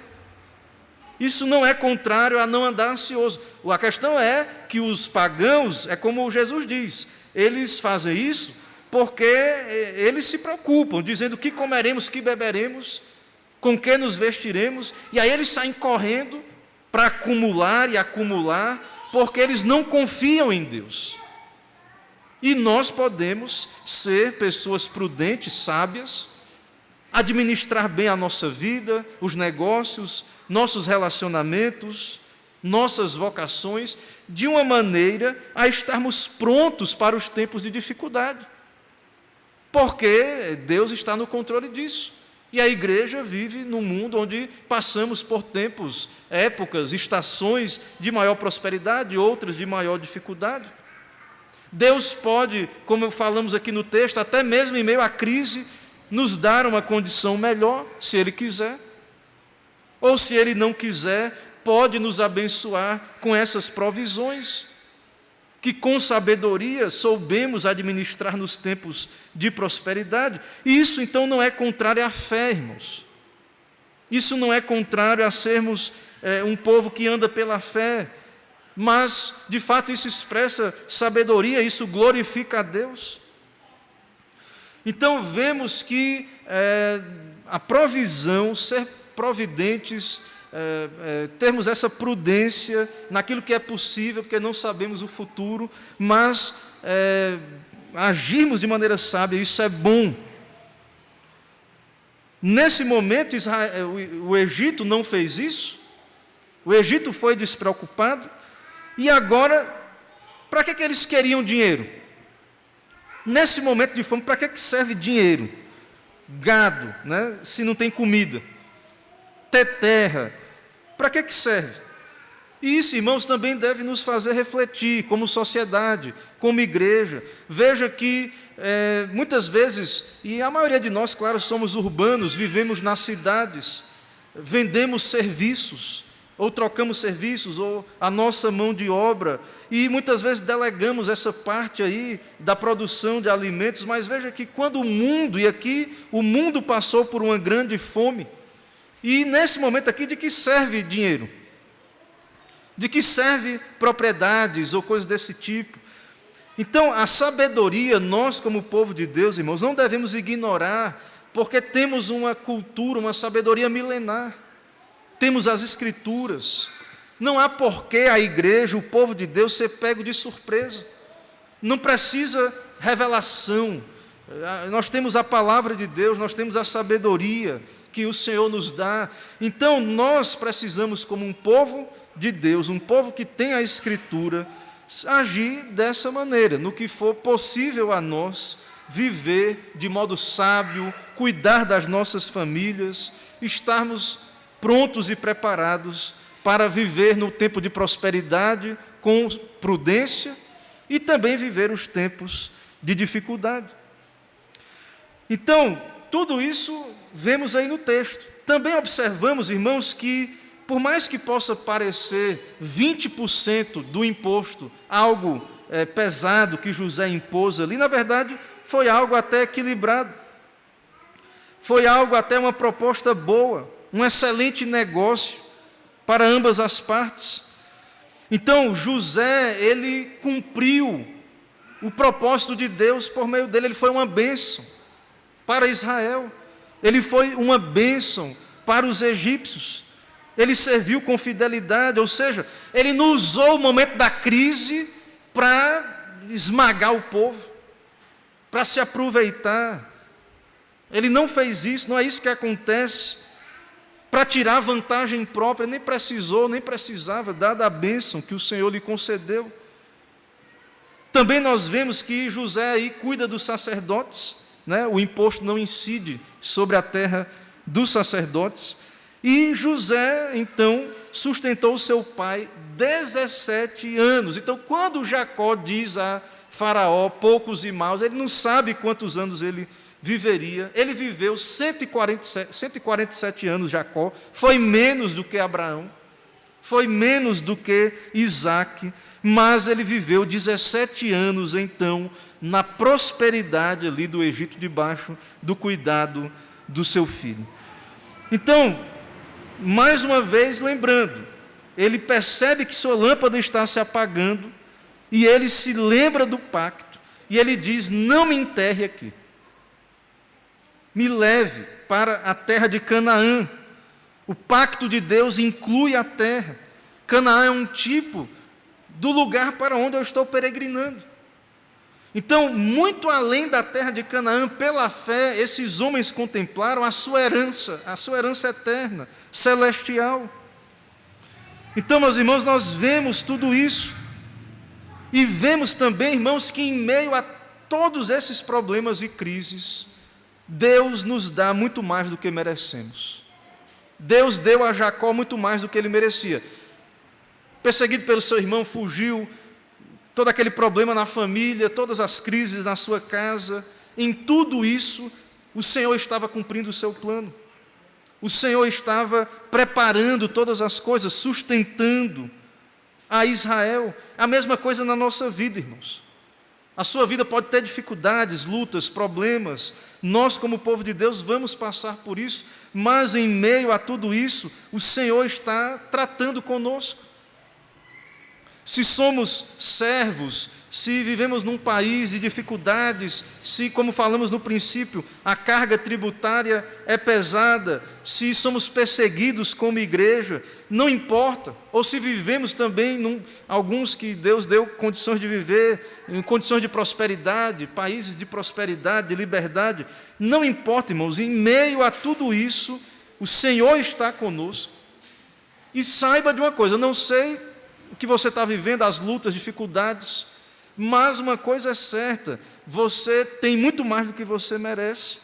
Isso não é contrário a não andar ansioso. A questão é que os pagãos, é como Jesus diz, eles fazem isso porque eles se preocupam, dizendo que comeremos, que beberemos, com que nos vestiremos, e aí eles saem correndo para acumular e acumular, porque eles não confiam em Deus. E nós podemos ser pessoas prudentes, sábias, administrar bem a nossa vida, os negócios, nossos relacionamentos, nossas vocações, de uma maneira a estarmos prontos para os tempos de dificuldade, porque Deus está no controle disso. E a igreja vive num mundo onde passamos por tempos, épocas, estações de maior prosperidade, outras de maior dificuldade. Deus pode, como falamos aqui no texto, até mesmo em meio à crise, nos dar uma condição melhor, se Ele quiser. Ou se Ele não quiser, pode nos abençoar com essas provisões, que com sabedoria soubemos administrar nos tempos de prosperidade. E isso então não é contrário à fé, irmãos. Isso não é contrário a sermos um povo que anda pela fé, mas, de fato, isso expressa sabedoria, isso glorifica a Deus. Então, vemos que a provisão, ser providentes, termos essa prudência naquilo que é possível, porque não sabemos o futuro, mas agirmos de maneira sábia, isso é bom. Nesse momento, o Egito não fez isso, o Egito foi despreocupado, e agora, para que eles queriam dinheiro? Nesse momento de fome, para que serve dinheiro? Gado, né? Se não tem comida. Ter terra, para que serve? E isso, irmãos, também deve nos fazer refletir, como sociedade, como igreja. Veja que, muitas vezes, e a maioria de nós, claro, somos urbanos, vivemos nas cidades, vendemos serviços, ou trocamos serviços, ou a nossa mão de obra, e muitas vezes delegamos essa parte aí da produção de alimentos, mas veja que quando o mundo, e aqui o mundo passou por uma grande fome, e nesse momento aqui, de que serve dinheiro? De que serve propriedades ou coisas desse tipo? Então, a sabedoria, nós como povo de Deus, irmãos, não devemos ignorar, porque temos uma cultura, uma sabedoria milenar. Temos as Escrituras. Não há porquê a igreja, o povo de Deus, ser pego de surpresa. Não precisa revelação. Nós temos a palavra de Deus, nós temos a sabedoria que o Senhor nos dá. Então, nós precisamos, como um povo de Deus, um povo que tem a Escritura, agir dessa maneira, no que for possível a nós, viver de modo sábio, cuidar das nossas famílias, estarmos prontos e preparados para viver no tempo de prosperidade com prudência e também viver os tempos de dificuldade. Então, tudo isso vemos aí no texto. Também observamos, irmãos, que por mais que possa parecer 20% do imposto algo pesado que José impôs ali, na verdade foi algo até equilibrado. Foi algo até uma proposta boa, um excelente negócio para ambas as partes. Então, José, ele cumpriu o propósito de Deus por meio dele, ele foi uma bênção para Israel, ele foi uma bênção para os egípcios, ele serviu com fidelidade, ou seja, ele não usou o momento da crise para esmagar o povo, para se aproveitar. Ele não fez isso, não é isso que acontece, para tirar vantagem própria, nem precisou, nem precisava, dada a bênção que o Senhor lhe concedeu. Também nós vemos que José aí cuida dos sacerdotes, né? O imposto não incide sobre a terra dos sacerdotes, e José, então, sustentou seu pai 17 anos. Então, quando Jacó diz a Faraó, poucos e maus, ele não sabe quantos anos ele viveria. Ele viveu 147 anos, Jacó, foi menos do que Abraão, foi menos do que Isaque, mas ele viveu 17 anos, então, na prosperidade ali do Egito, debaixo do cuidado do seu filho. Então, mais uma vez lembrando, ele percebe que sua lâmpada está se apagando, e ele se lembra do pacto, e ele diz: não me enterre aqui, me leve para a terra de Canaã. O pacto de Deus inclui a terra. Canaã é um tipo do lugar para onde eu estou peregrinando. Então, muito além da terra de Canaã, pela fé, esses homens contemplaram a sua herança eterna, celestial. Então, meus irmãos, nós vemos tudo isso, e vemos também, irmãos, que em meio a todos esses problemas e crises, Deus nos dá muito mais do que merecemos. Deus deu a Jacó muito mais do que ele merecia. Perseguido pelo seu irmão, fugiu, todo aquele problema na família, todas as crises na sua casa, em tudo isso, o Senhor estava cumprindo o seu plano. O Senhor estava preparando todas as coisas, sustentando a Israel. A mesma coisa na nossa vida, irmãos. A sua vida pode ter dificuldades, lutas, problemas. Nós, como povo de Deus, vamos passar por isso, mas em meio a tudo isso, o Senhor está tratando conosco. Se somos servos, se vivemos num país de dificuldades, se, como falamos no princípio, a carga tributária é pesada, se somos perseguidos como igreja, não importa. Ou se vivemos também, alguns que Deus deu condições de viver, em condições de prosperidade, países de prosperidade, de liberdade, não importa, irmãos, em meio a tudo isso, o Senhor está conosco. E saiba de uma coisa, eu não sei o que você está vivendo, as lutas, dificuldades, mas uma coisa é certa, você tem muito mais do que você merece,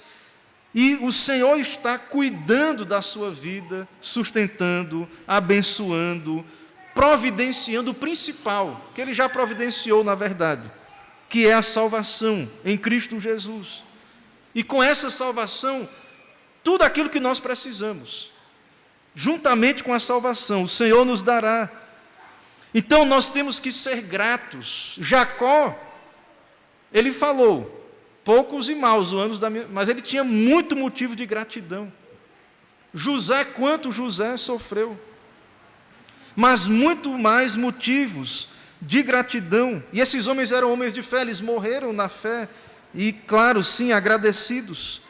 e o Senhor está cuidando da sua vida, sustentando, abençoando, providenciando o principal, que Ele já providenciou na verdade, que é a salvação em Cristo Jesus. E com essa salvação, tudo aquilo que nós precisamos, juntamente com a salvação, o Senhor nos dará. Então nós temos que ser gratos. Jacó, ele falou, poucos e maus anos da minha, mas ele tinha muito motivo de gratidão. José, quanto José sofreu, mas muito mais motivos de gratidão. E esses homens eram homens de fé, eles morreram na fé, e claro, sim, agradecidos.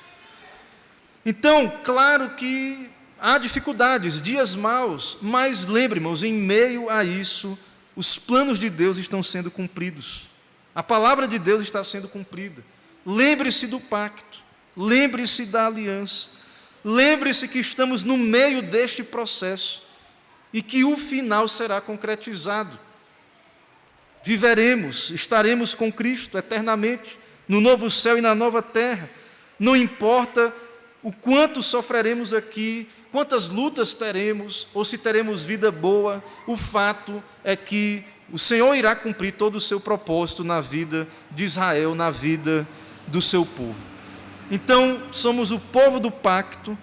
Então, claro que há dificuldades, dias maus, mas lembre, irmãos, em meio a isso, os planos de Deus estão sendo cumpridos. A palavra de Deus está sendo cumprida. Lembre-se do pacto, lembre-se da aliança, lembre-se que estamos no meio deste processo e que o final será concretizado. Viveremos, estaremos com Cristo eternamente, no novo céu e na nova terra. Não importa o quanto sofreremos aqui, quantas lutas teremos, ou se teremos vida boa, o fato é que o Senhor irá cumprir todo o seu propósito na vida de Israel, na vida do seu povo. Então, somos o povo do pacto,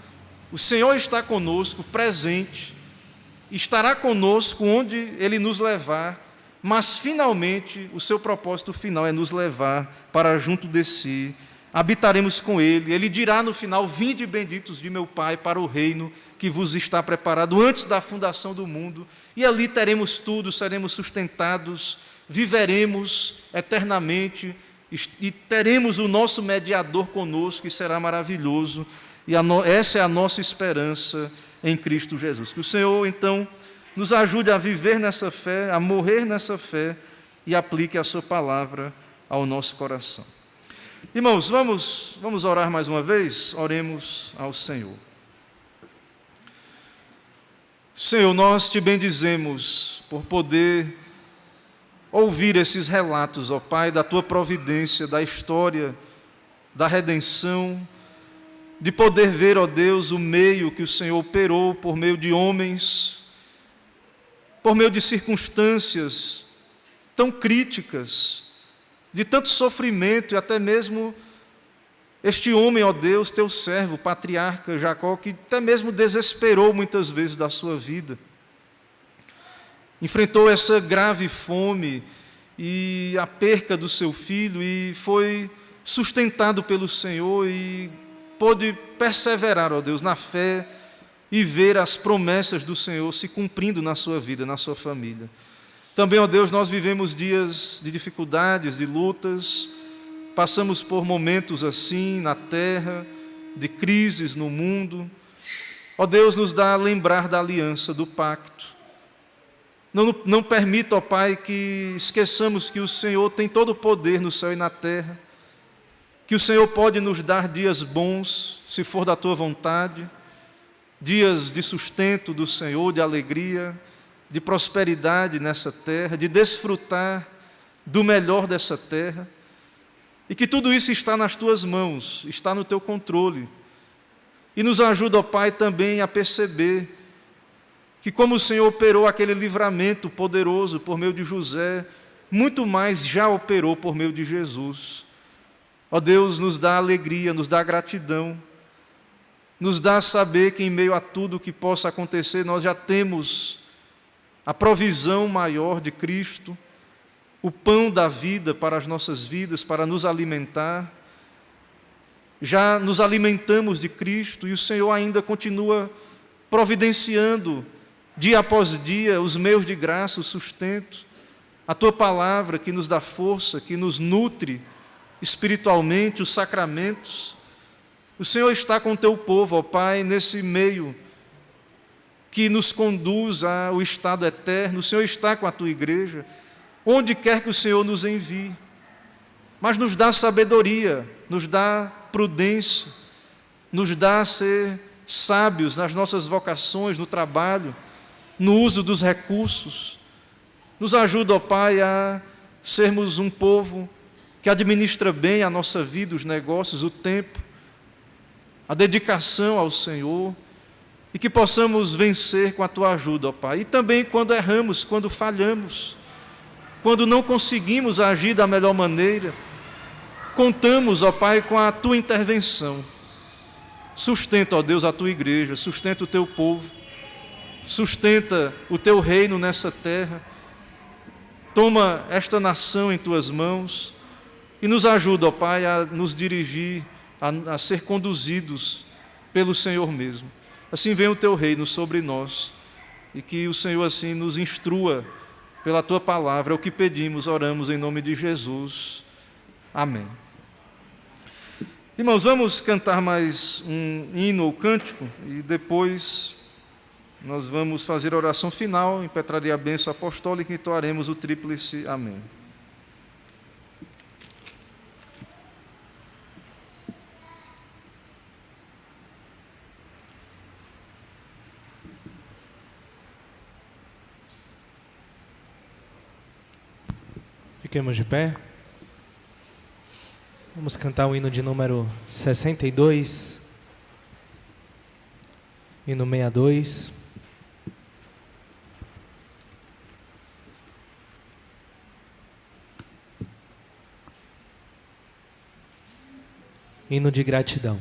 o Senhor está conosco, presente, estará conosco onde Ele nos levar, mas finalmente o seu propósito final é nos levar para junto de si. Habitaremos com Ele, Ele dirá no final, vinde benditos de meu Pai para o reino que vos está preparado antes da fundação do mundo, e ali teremos tudo, seremos sustentados, viveremos eternamente, e teremos o nosso mediador conosco, que será maravilhoso, e essa é a nossa esperança em Cristo Jesus. Que o Senhor, então, nos ajude a viver nessa fé, a morrer nessa fé, e aplique a sua palavra ao nosso coração. Irmãos, vamos orar mais uma vez? Oremos ao Senhor. Senhor, nós te bendizemos por poder ouvir esses relatos, ó Pai, da tua providência, da história, da redenção, de poder ver, ó Deus, o meio que o Senhor operou por meio de homens, por meio de circunstâncias tão críticas, de tanto sofrimento, e até mesmo este homem, ó Deus, teu servo, patriarca Jacó, que até mesmo desesperou muitas vezes da sua vida. Enfrentou essa grave fome e a perca do seu filho, e foi sustentado pelo Senhor e pôde perseverar, ó Deus, na fé e ver as promessas do Senhor se cumprindo na sua vida, na sua família. Também, ó Deus, nós vivemos dias de dificuldades, de lutas, passamos por momentos assim na terra, de crises no mundo. Ó Deus, nos dá a lembrar da aliança, do pacto. Não permita, ó Pai, que esqueçamos que o Senhor tem todo o poder no céu e na terra, que o Senhor pode nos dar dias bons, se for da Tua vontade, dias de sustento do Senhor, de alegria, de prosperidade nessa terra, de desfrutar do melhor dessa terra, e que tudo isso está nas Tuas mãos, está no Teu controle. E nos ajuda, ó Pai, também a perceber que como o Senhor operou aquele livramento poderoso por meio de José, muito mais já operou por meio de Jesus. Ó Deus, nos dá alegria, nos dá gratidão, nos dá saber que em meio a tudo que possa acontecer, nós já temos a provisão maior de Cristo, o pão da vida para as nossas vidas, para nos alimentar. Já nos alimentamos de Cristo e o Senhor ainda continua providenciando, dia após dia, os meios de graça, o sustento, a Tua palavra que nos dá força, que nos nutre espiritualmente, os sacramentos. O Senhor está com o Teu povo, ó Pai, nesse meio que nos conduz ao estado eterno. O Senhor está com a Tua igreja, onde quer que o Senhor nos envie. Mas nos dá sabedoria, nos dá prudência, nos dá ser sábios nas nossas vocações, no trabalho, no uso dos recursos. Nos ajuda, ó Pai, a sermos um povo que administra bem a nossa vida, os negócios, o tempo, a dedicação ao Senhor, e que possamos vencer com a Tua ajuda, ó Pai. E também quando erramos, quando falhamos, quando não conseguimos agir da melhor maneira, contamos, ó Pai, com a Tua intervenção. Sustenta, ó Deus, a Tua igreja, sustenta o Teu povo, sustenta o Teu reino nessa terra. Toma esta nação em Tuas mãos e nos ajuda, ó Pai, a nos dirigir, a ser conduzidos pelo Senhor mesmo. Assim venha o Teu reino sobre nós e que o Senhor assim nos instrua pela Tua palavra. É o que pedimos, oramos em nome de Jesus. Amém. Irmãos, vamos cantar mais um hino ou cântico e depois nós vamos fazer a oração final, impetraria a bênção apostólica e entoaremos o tríplice amém. Fiquemos de pé. Vamos cantar o hino de número 62, hino 62. Hino de gratidão.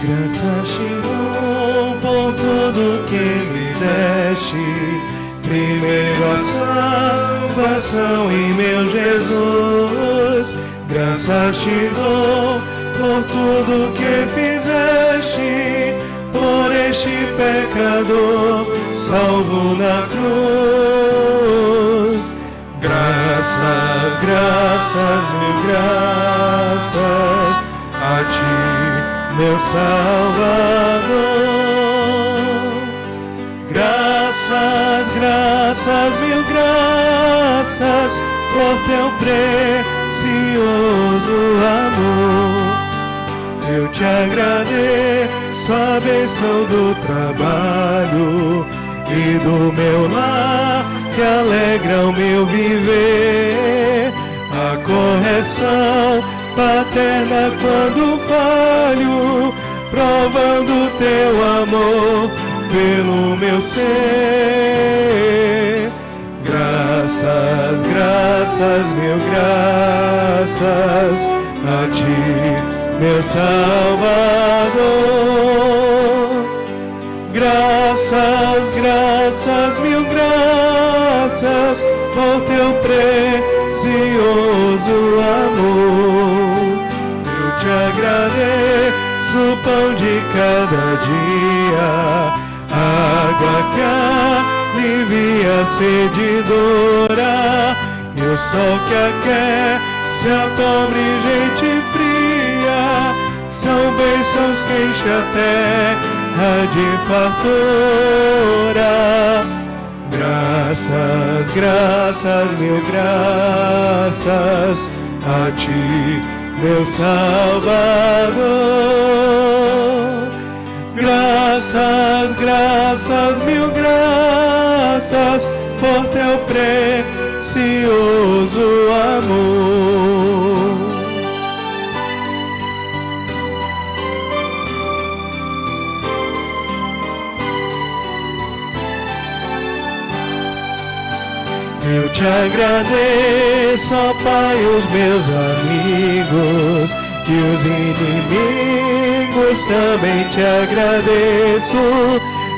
Graças te dou por tudo que me deste, primeiro a salvação em meu Jesus. Graças te dou por tudo que fizeste, por este pecador salvo na cruz. Graças, graças, mil graças a ti, meu Salvador. Graças, graças, mil graças por teu precioso amor. Eu te agradeço a bênção do trabalho e do meu lar que alegra o meu viver, a correção paterna quando falho, provando teu amor pelo meu ser. Graças, graças, mil graças a ti, meu Salvador. Graças, graças, mil graças por teu precioso amor. Eu te agradeço o pão de cada dia, água que alivia a sede dora, e o sol que aquece a pobre gente fria. São bênçãos que enchem a terra de fartura. Graças, graças, mil graças a ti, meu Salvador. Graças, graças, mil graças por teu precioso amor. Eu te agradeço, ó Pai, os meus amigos e os inimigos também te agradeço.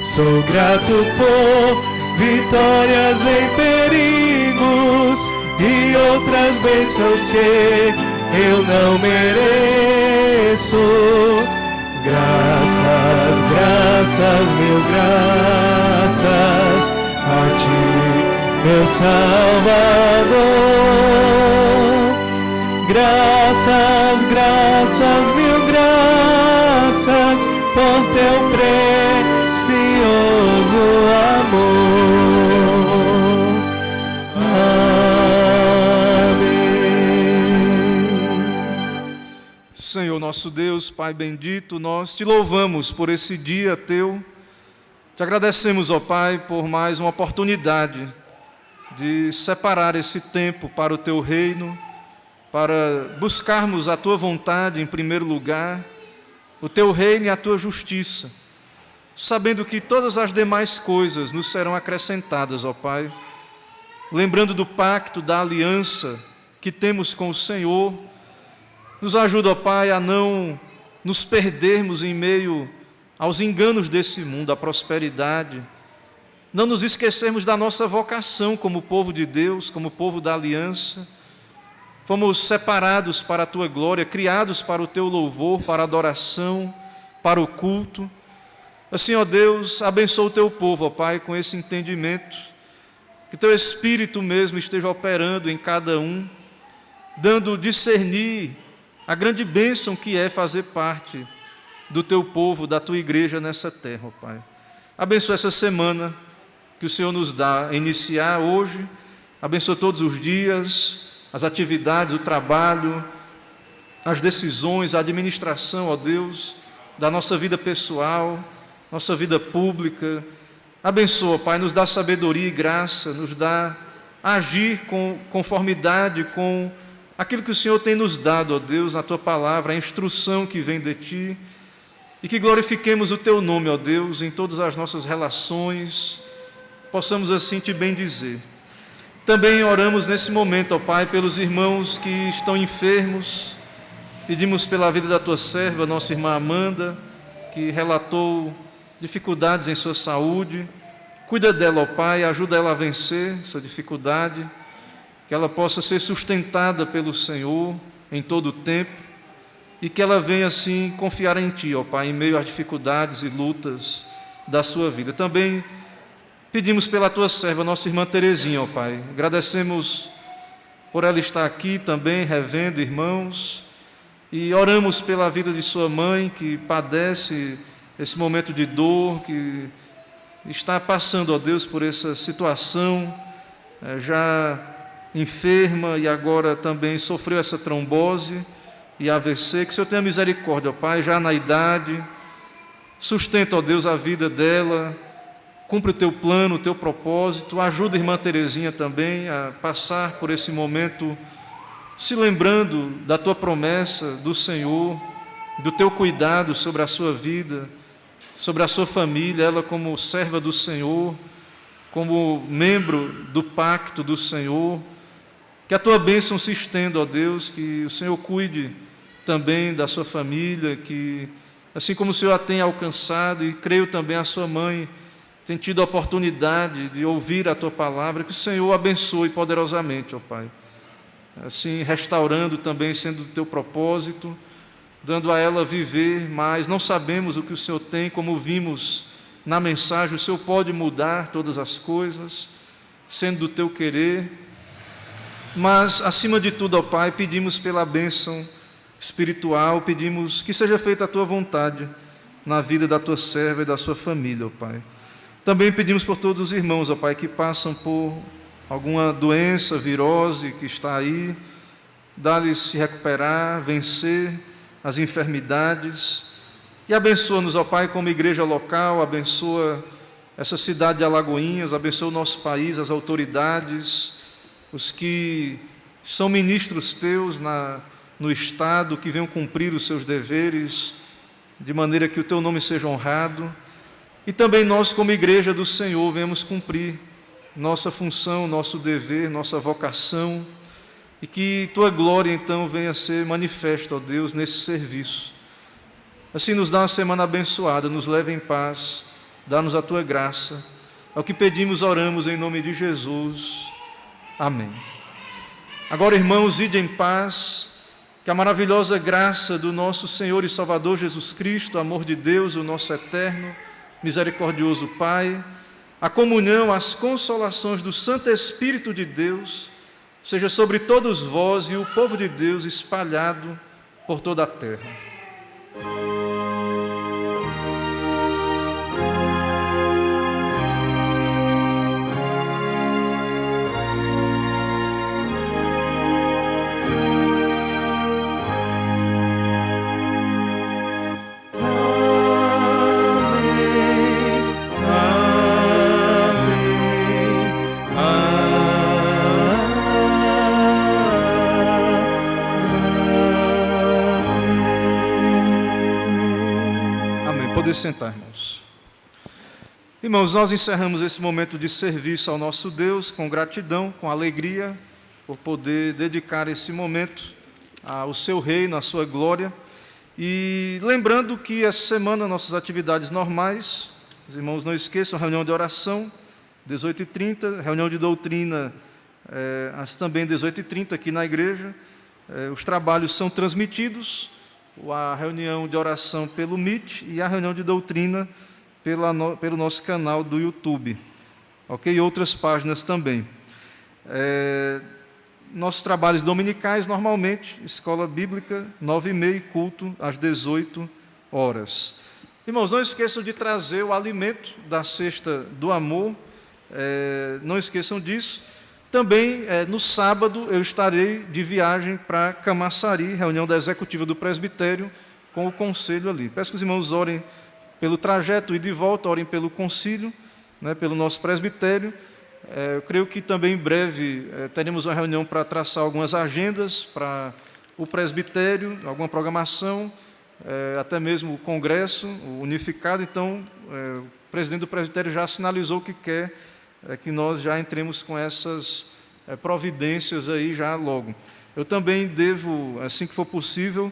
Sou grato por vitórias em perigos e outras bênçãos que eu não mereço. Graças, graças, mil graças a ti, meu Salvador. Graças, graças, mil graças por teu precioso amor. Amém. Senhor nosso Deus, Pai bendito, nós te louvamos por esse dia teu. Te agradecemos, ó Pai, por mais uma oportunidade de separar esse tempo para o teu reino, para buscarmos a tua vontade em primeiro lugar, o teu reino e a tua justiça, sabendo que todas as demais coisas nos serão acrescentadas, ó Pai, lembrando do pacto, da aliança que temos com o Senhor. Nos ajuda, ó Pai, a não nos perdermos em meio aos enganos desse mundo, à prosperidade, não nos esquecermos da nossa vocação como povo de Deus, como povo da aliança. Fomos separados para a tua glória, criados para o teu louvor, para a adoração, para o culto. Assim, ó Deus, abençoa o teu povo, ó Pai, com esse entendimento, que teu Espírito mesmo esteja operando em cada um, dando discernir a grande bênção que é fazer parte do teu povo, da tua igreja nessa terra, ó Pai. Abençoa essa semana que o Senhor nos dá a iniciar hoje, abençoa todos os dias, as atividades, o trabalho, as decisões, a administração, ó Deus, da nossa vida pessoal, nossa vida pública. Abençoa, Pai, nos dá sabedoria e graça, nos dá agir com conformidade com aquilo que o Senhor tem nos dado, ó Deus, na tua palavra, a instrução que vem de ti, e que glorifiquemos o teu nome, ó Deus, em todas as nossas relações, possamos assim te bendizer. Também oramos nesse momento, ó Pai, pelos irmãos que estão enfermos. Pedimos pela vida da tua serva, nossa irmã Amanda, que relatou dificuldades em sua saúde. Cuida dela, ó Pai, ajuda ela a vencer essa dificuldade, que ela possa ser sustentada pelo Senhor em todo o tempo e que ela venha assim confiar em Ti, ó Pai, em meio às dificuldades e lutas da sua vida. Também pedimos pela tua serva, nossa irmã Terezinha, ó Pai. Agradecemos por ela estar aqui também, revendo irmãos, e oramos pela vida de sua mãe, que padece esse momento de dor, que está passando, ó Deus, por essa situação, já enferma e agora também sofreu essa trombose e AVC. Que o Senhor tenha misericórdia, ó Pai, já na idade, sustenta, ó Deus, a vida dela, cumpre o teu plano, o teu propósito. Ajuda a irmã Terezinha também a passar por esse momento, se lembrando da tua promessa, do Senhor, do teu cuidado sobre a sua vida, sobre a sua família, ela como serva do Senhor, como membro do pacto do Senhor. Que a tua bênção se estenda, ó Deus, que o Senhor cuide também da sua família, que assim como o Senhor a tem alcançado, e creio também a sua mãe tem tido a oportunidade de ouvir a tua palavra, que o Senhor abençoe poderosamente, ó Pai. Assim, restaurando também, sendo o teu propósito, dando a ela viver mais. Não sabemos o que o Senhor tem, como vimos na mensagem, o Senhor pode mudar todas as coisas, sendo do teu querer. Mas, acima de tudo, ó Pai, pedimos pela bênção espiritual, pedimos que seja feita a tua vontade na vida da tua serva e da sua família, ó Pai. Também pedimos por todos os irmãos, ó Pai, que passam por alguma doença, virose que está aí, dá-lhes se recuperar, vencer as enfermidades. E abençoa-nos, ó Pai, como igreja local, abençoa essa cidade de Alagoinhas, abençoa o nosso país, as autoridades, os que são ministros teus no Estado, que venham cumprir os seus deveres, de maneira que o teu nome seja honrado. E também nós, como igreja do Senhor, venhamos cumprir nossa função, nosso dever, nossa vocação, e que tua glória, então, venha a ser manifesta, ó Deus, nesse serviço. Assim, nos dá uma semana abençoada, nos leve em paz, dá-nos a tua graça. Ao que pedimos, oramos em nome de Jesus. Amém. Agora, irmãos, ide em paz, que a maravilhosa graça do nosso Senhor e Salvador Jesus Cristo, o amor de Deus, o nosso eterno, misericordioso Pai, a comunhão, as consolações do Santo Espírito de Deus, seja sobre todos vós e o povo de Deus espalhado por toda a terra. Poder sentar, irmãos. Irmãos, nós encerramos esse momento de serviço ao nosso Deus com gratidão, com alegria, por poder dedicar esse momento ao seu reino, à sua glória. E lembrando que essa semana, nossas atividades normais, os irmãos não esqueçam, reunião de oração, 18h30, reunião de doutrina, também 18h30 aqui na igreja. Os trabalhos são transmitidos, a reunião de oração pelo Meet e a reunião de doutrina pelo nosso canal do YouTube, ok? E outras páginas também. Nossos trabalhos dominicais, normalmente, escola bíblica, 9h30, culto às 18 horas. Irmãos, não esqueçam de trazer o alimento da cesta do amor, não esqueçam disso. Também, no sábado, eu estarei de viagem para Camaçari, reunião da executiva do presbitério, com o conselho ali. Peço que os irmãos orem pelo trajeto e de volta, orem pelo concílio, né, pelo nosso presbitério. Eu creio que também em breve teremos uma reunião para traçar algumas agendas para o presbitério, alguma programação, até mesmo o congresso unificado. Então, o presidente do presbitério já sinalizou que quer que nós já entremos com essas providências aí já logo. Eu também devo, assim que for possível,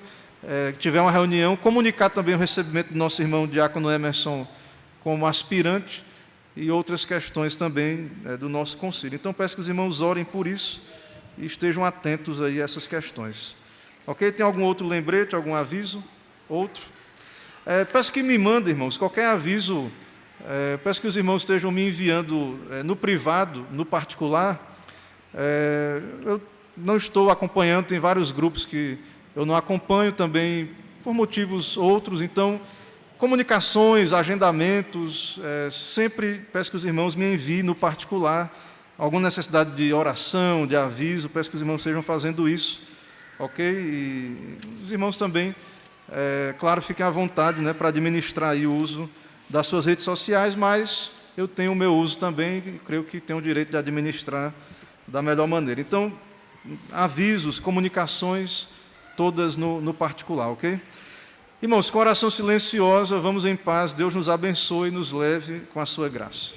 que tiver uma reunião, comunicar também o recebimento do nosso irmão Diácono Emerson como aspirante e outras questões também do nosso concílio. Então, peço que os irmãos orem por isso e estejam atentos aí a essas questões. Ok? Tem algum outro lembrete, algum aviso? Outro? Peço que me mandem, irmãos, qualquer aviso. Peço que os irmãos estejam me enviando no privado, no particular. Eu não estou acompanhando, tem vários grupos que eu não acompanho também, por motivos outros. Então, comunicações, agendamentos, sempre peço que os irmãos me enviem no particular alguma necessidade de oração, de aviso, peço que os irmãos estejam fazendo isso, ok? E os irmãos também, claro, fiquem à vontade, né, para administrar aí o uso das suas redes sociais, mas eu tenho o meu uso também e creio que tenho o direito de administrar da melhor maneira. Então, avisos, comunicações, todas no particular, ok? Irmãos, com oração silenciosa, vamos em paz, Deus nos abençoe e nos leve com a sua graça.